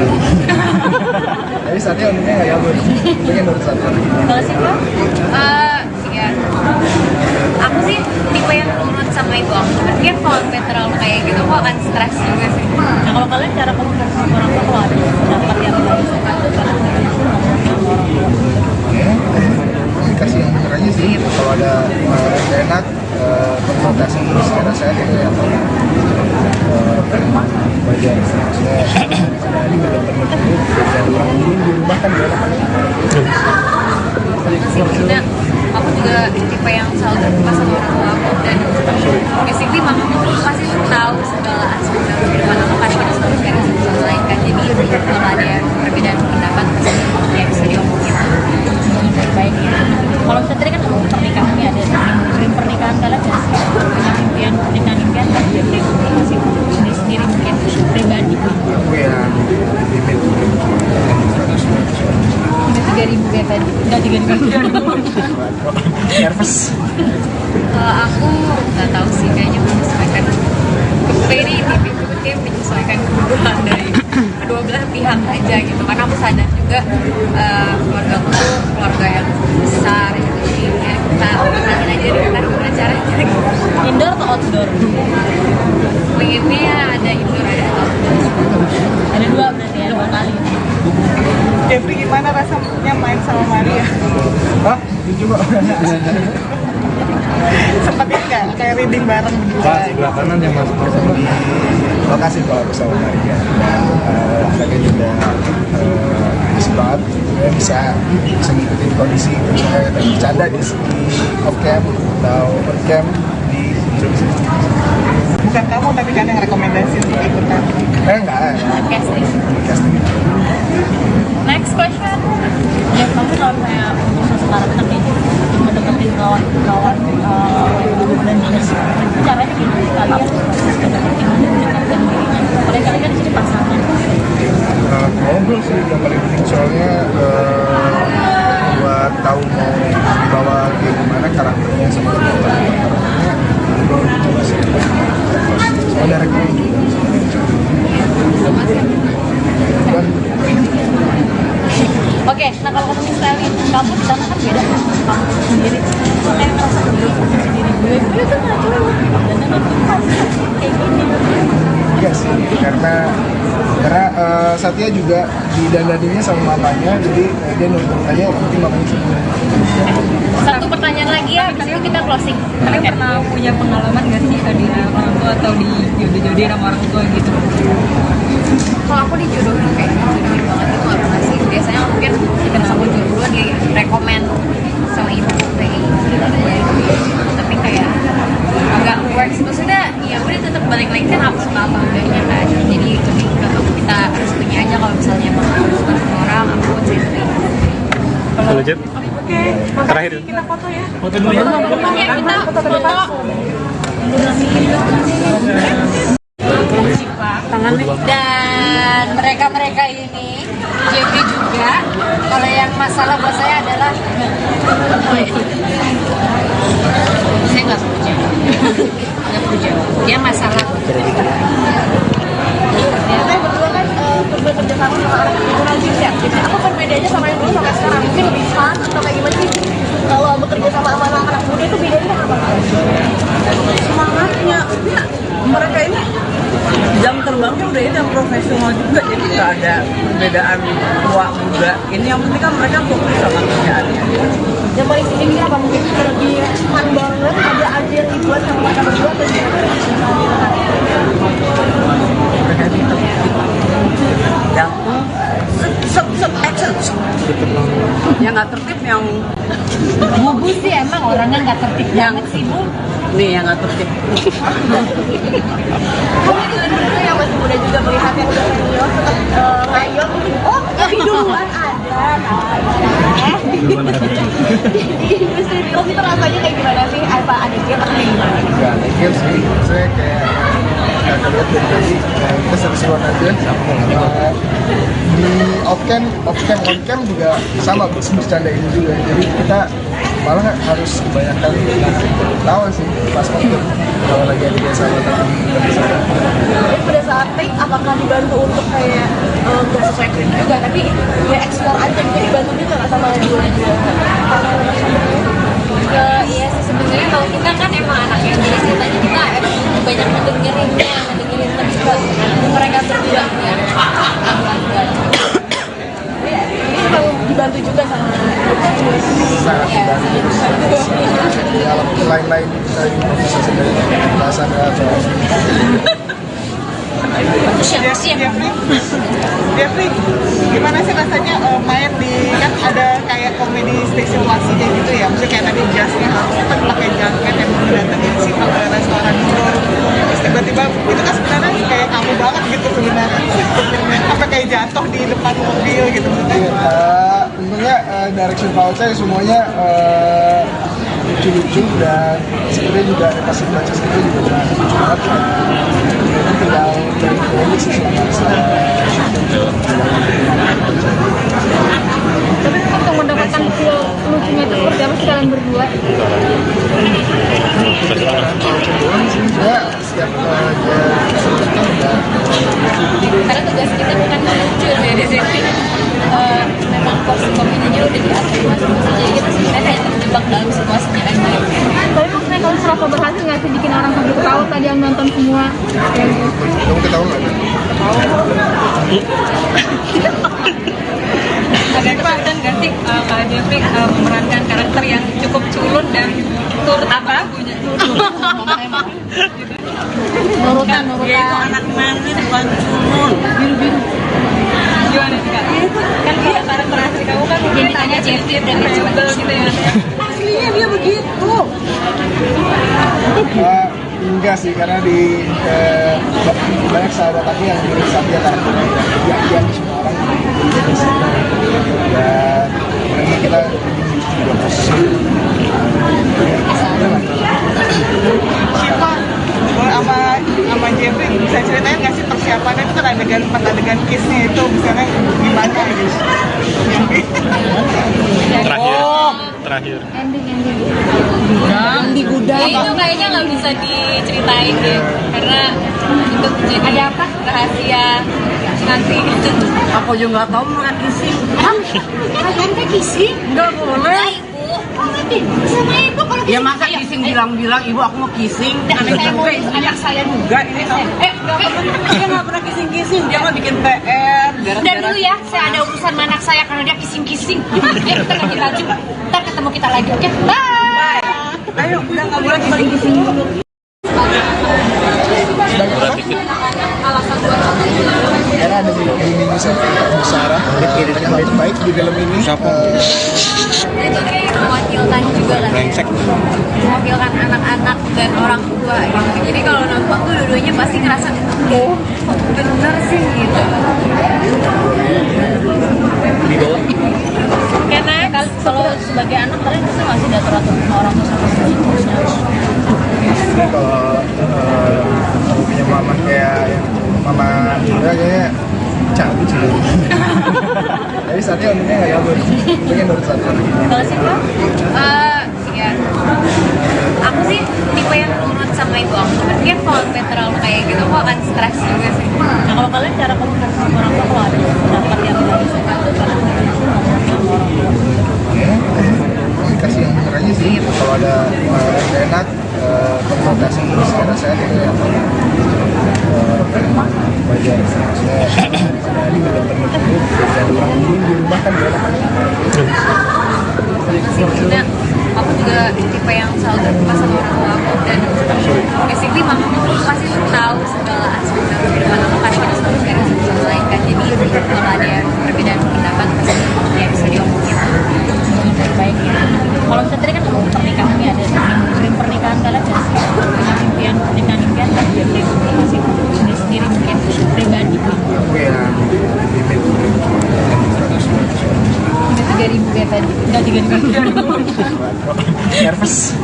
Tapi saatnya uniknya nggak cabut. Pengen urus satu lagi. kalau sih Mbak? Ya, aku sih tipe yang nurut sama ibu aku. Mungkin kalau sampai terlalu kayak gitu, aku akan stres juga sih. Nah kalau kalian cara komunikasi sama orang tua kalau ada pendapat yang nggak suka tuh cara Ya, komunikasi yang bener aja sih. Kalau ada nggak enak, konsultasi secara sehat itu ya. Wajar. Maksudnya ini benar-benar dan orang di rumah kan dia Maksudnya aku juga tipe yang selalu terbuka sama orang tua aku dan basically mama aku pasti tahu segala aspek dalam kehidupan aku karena kita selalu sharing sama lain kan. Jadi kalau ada perbedaan pendapat ya bisa diomongin. baik ya. Kalau misalnya tadi kan ngomong pernikahan ya ada dream pernikahan kalian nggak sih? Dengan impian kan dia dream komunikasi sendiri mungkin pribadi. aku yang limit 3.000 kayak tadi. Enggak 3.000. nervous. Kalau aku nggak tahu sih, kayaknya menyesuaikan. Ini kayak menyesuaikan kebutuhan dari kedua belah pihak aja gitu. Karena aku sadar juga keluarga aku tuh keluarga yang besar gitu. Jadi ya kita usahain aja deh ntar gimana caranya gitu. Indoor atau outdoor? Pengennya ada indoor ada outdoor. Ada dua berarti ya, 2 kali. Jeffrey gimana rasanya main sama Maria? Hah? Coba. Sempet nggak kayak reading bareng gitu? Pas sebelah kanan yang masuk di lokasi kalau aku sama Maria. Anaknya juga bisa banget, dia bisa ngikutin kondisi misalnya kita bercanda di off cam atau on cam di Indonesia. Bukan kamu tapi kan yang rekomendasi untuk ikutan. Enggak. Casting. Casting. Next question. Ya kamu kalau kayak untuk sekarang tapi mendeketin kawan dan minus caranya gimana kalian mendeketin mendekatkan dirinya? Padahal kalian kan jadi pasangan. Ngobrol sih yang paling penting soalnya buat tahu mau dibawa kayak gimana karakternya sama karakternya ngobrol coba sih soalnya rekomend Oke, nah kalau ngomongin styling kamu di sana kan beda kamu sendiri. Kayak ngerasa dulu sendiri gue tuh nggak cuma dan aku pasti kayak gini. iya sih karena Satya juga didandaninya sama mamanya jadi dia nurut aja yang penting mamanya suka. Satu pertanyaan lagi ya, habis itu kita closing. Kalian pernah punya pengalaman nggak sih di orang tua atau di jodoh-jodohin sama orang tua gitu? Kalau aku dijodohin kayak dijodohin banget itu nggak pernah sih. Biasanya mungkin kita sama jodoh di rekomend sama ibu kayak gitu aja. Tapi kayak agak works. Maksudnya ya udah tetap balik lagi kan aku suka apa enggaknya kan. Jadi lebih ke kita harus punya aja kalau misalnya emang harus suka sama orang aku sendiri. Kalau Jet, Oke, terakhir. kita foto ya. Foto dulu ya. Pokoknya kita foto. Dan mereka-mereka ini Jeffrey juga. Kalau yang masalah buat saya adalah saya nggak punya, dia masalah. Saya berdua kan bekerja sama anak lingkungan ya. Apa perbedaannya sama yang dulu sampai sekarang? Mungkin lebih fun atau kayak gimana sih? Kalau bekerja sama anak-anak muda itu bedanya apa? Semangatnya, ya, mereka ini jam terbang terbangnya udah ini yang profesional juga, jadi nggak ada perbedaan tua muda. Ini yang penting kan mereka fokus sama kerjaannya. Yang paling ini apa mungkin lebih fun banget, ada aja yang dibuat sama mereka berdua atau gimana? Jantung, set action. Yang nggak tertib yang Bu sih emang orangnya nggak tertib banget sih Bu. nih yang nggak tertib. Kamu itu berdua yang masih muda juga melihat yang udah senior tetap ngayal mungkin lebih duluan ada di industri film itu rasanya kayak gimana sih? Apa ada game atau kayak gimana? Nggak ada game sih, saya kayak nggak lihat dari tadi kita seru-seruan aja. Di off cam, on cam juga sama bercanda ini juga, jadi kita malah harus kebanyakan tahu sih pas on cam kalau lagi ada dia sama tadi. Jadi pada saat take apakah dibantu untuk kayak nggak sesuai skrip juga tapi ya explore aja gitu, dibantu juga nggak sama dua-dua Iya sih sebenarnya kalau kita kan emang anaknya jadi ceritanya kita emang banyak ngedengerin juga mereka berdua ya. ini memang dibantu juga sama Sangat dibantu. Di alam lain-lain kita ini bisa sendiri bahasa atau Jeffrey, gimana sih rasanya main di kan ada kayak komedi situasinya gitu ya? Maksudnya kayak tadi jasnya harus pakai jaket yang mendatangin si restoran itu. Terus tiba-tiba itu kan sebenarnya kayak kamu banget gitu sebenarnya. Apa kayak jatuh di depan mobil gitu maksudnya? tentunya direction voucher semuanya lucu-lucu dan sebenarnya juga ada kasih baca sendiri juga udah lucu banget. Jadi tinggal dari ini sih tapi untuk mendapatkan feel lucunya itu seperti apa sih kalian berdua? saya setiap dia udah Karena tugas kita bukan lucu ya di sini. Memang porsi komedinya udah diatur masing-masing, jadi kita sebenarnya kayak terjebak dalam situasinya aja. Tapi maksudnya kalian serasa berhasil nggak sih bikin orang sampai ketawa tadi yang nonton semua? kamu ketahuan nggak kan? Ada kesulitan nggak sih Kak Jeffrey memerankan karakter yang cukup culun dan turut apa lagunya? Nurutan. Dia itu anak manis bukan culun. Biru-biru. Gimana sih Kak? Kan kalau karakter asli kamu kan Jadi tanya Jeffrey dan rebel gitu ya. Aslinya dia begitu. Enggak sih, karena di banyak sahabat aku yang mirip Satya karakternya yang semua orang jadi sih. Dan karena kita juga posisi Siapa sama Jeffrey bisa ceritain nggak sih persiapannya itu kan adegan kissnya itu misalnya gimana gitu? Terakhir. Yang di gudang. itu kayaknya nggak bisa diceritain deh, karena itu jadi ada apa rahasia nanti. Aku juga nggak tahu makan kissing. Kalian kayak kissing? Nggak boleh. Sama ibu kalau Ya masa kissing bilang-bilang ibu aku mau kissing. Anak saya juga ini. Dia nggak pernah kissing. Dia mau bikin PR. Dan dulu ya, saya ada urusan sama anak saya karena dia kissing-kissing. Kita ganti baju. Ntar ketemu kita lagi, oke? Bye. Ayo, udah nggak boleh kembali kissing. karena ada di minggu Bu Sarah yang baik di film ini. Itu kayak mewakilkan juga kan ya. Mewakilkan anak-anak dan orang tua gitu. Jadi kalau nonton tuh dua-duanya pasti ngerasa oh bener sih gitu. Karena kalau sebagai anak kalian bisa nggak sih diatur-atur sama orang tua sama seterusnya? Jadi kalau punya mama kayak mama Indra kayaknya cabut sih. Tapi saatnya untungnya nggak cabut, pengen baru satu. Kalau sih Pak? Ya aku sih tipe yang nurut sama ibu aku. Mungkin kalau sampai terlalu kayak gitu aku akan stres juga sih. Nah kalau kalian cara komunikasi sama orang tua kalau ada pendapat yang nggak suka tuh karena Komunikasi yang bener aja sih. Kalau ada yang nggak enak, konsultasi secara sehat itu ya. wajar maksudnya hari udah pernah cukup dan orang ini di rumah kan dia Sebenarnya aku juga tipe yang selalu terbuka sama orang tua aku dan basically mama aku pasti tahu segala aspek dalam kehidupan aku karena kita selalu sharing satu sama lain kan. Jadi kalau ada perbedaan pendapat pasti ya bisa diomongin. Baik ya. Kalau misalnya tadi kan ngomong pernikahan nih, ada dream pernikahan kalian nggak sih? Punya impian pernikahan impian kan dia masih sendiri mungkin pribadi. aku yang limit 3.000 kayak tadi. Enggak 3.000. nervous.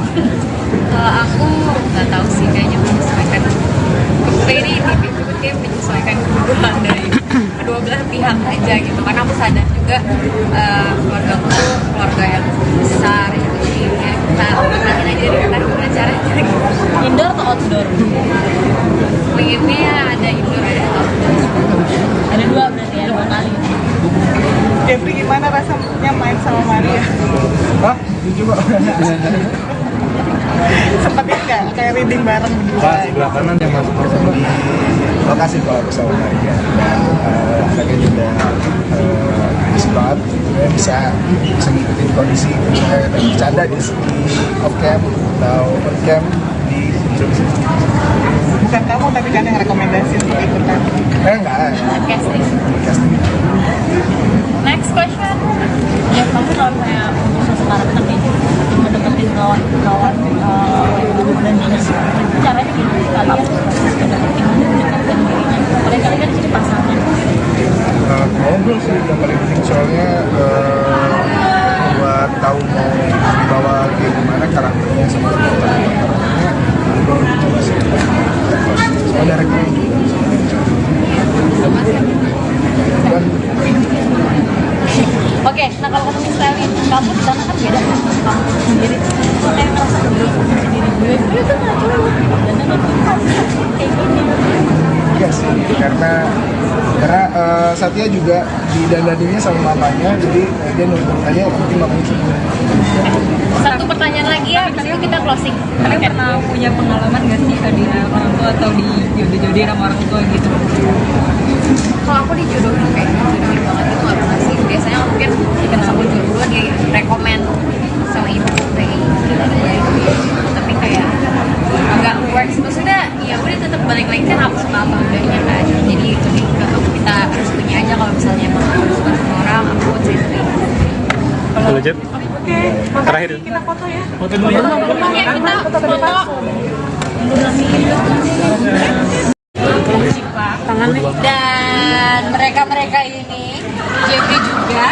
Kalau aku nggak tahu sih, kayaknya menyesuaikan. Ini kayak menyesuaikan kebutuhan dari kedua belah pihak aja gitu. Karena aku sadar juga keluarga aku tuh keluarga yang besar gitu. Jadi ya kita ngatakan aja dari kita gimana caranya gitu. Indoor atau outdoor? Pengennya ada indoor ada outdoor. Ada dua berarti ya, 2 kali. Jeffrey gimana rasanya main sama Maria? Hah? Jujur kok. Sempet nggak kayak reading bareng berdua? Pas belakangan yang masuk di lokasi kalau aku sama Maria dan anaknya juga bagus banget, dia bisa ngikutin kondisi dan bercanda di off cam atau on cam di Zoom. Bukan kamu tapi kan yang rekomendasi untuk ikutan. Enggak, Casting. casting. Next question. Ya kamu kalau kayak sekarang kan ini mendeketin kawan dan dinas, caranya gimana kalau mendekatkan dirinya? Mereka kan jadi pasangan. Ngobrol sih yang paling penting soalnya buat tahu mau dibawa kayak gimana karakternya sama karakternya baru coba sih soal directornya juga Oke, nah kalau ngomongin style nih, kamu di sana kan beda kan sama kamu sendiri. Kayak ngerasa dulu sendiri gue tuh nggak cuma dan kayak gini. iya sih karena Satya juga didandaninya sama mamanya jadi dia nurut aja mungkin mamanya semua. Satu pertanyaan lagi ya, habis itu kita closing. Kalian pernah punya pengalaman nggak sih di orang tua atau di jodoh-jodohin sama orang tua gitu? Kalau aku dijodohin kayak dijodohin banget itu nggak pernah sih. Biasanya mungkin kita sama jodoh dia rekomend sama ibu kayak gitu. Tapi kayak agak works maksudnya ya udah tetap balik lagi kan aku sama apa udahnya kan. Jadi lebih ke kita harus punya aja kalau misalnya emang aku suka sama orang aku say Kalau Jet, terakhir. Kita foto ya. Foto dulu ya. Oke, kita foto. Dan mereka-mereka ini Jeffrey juga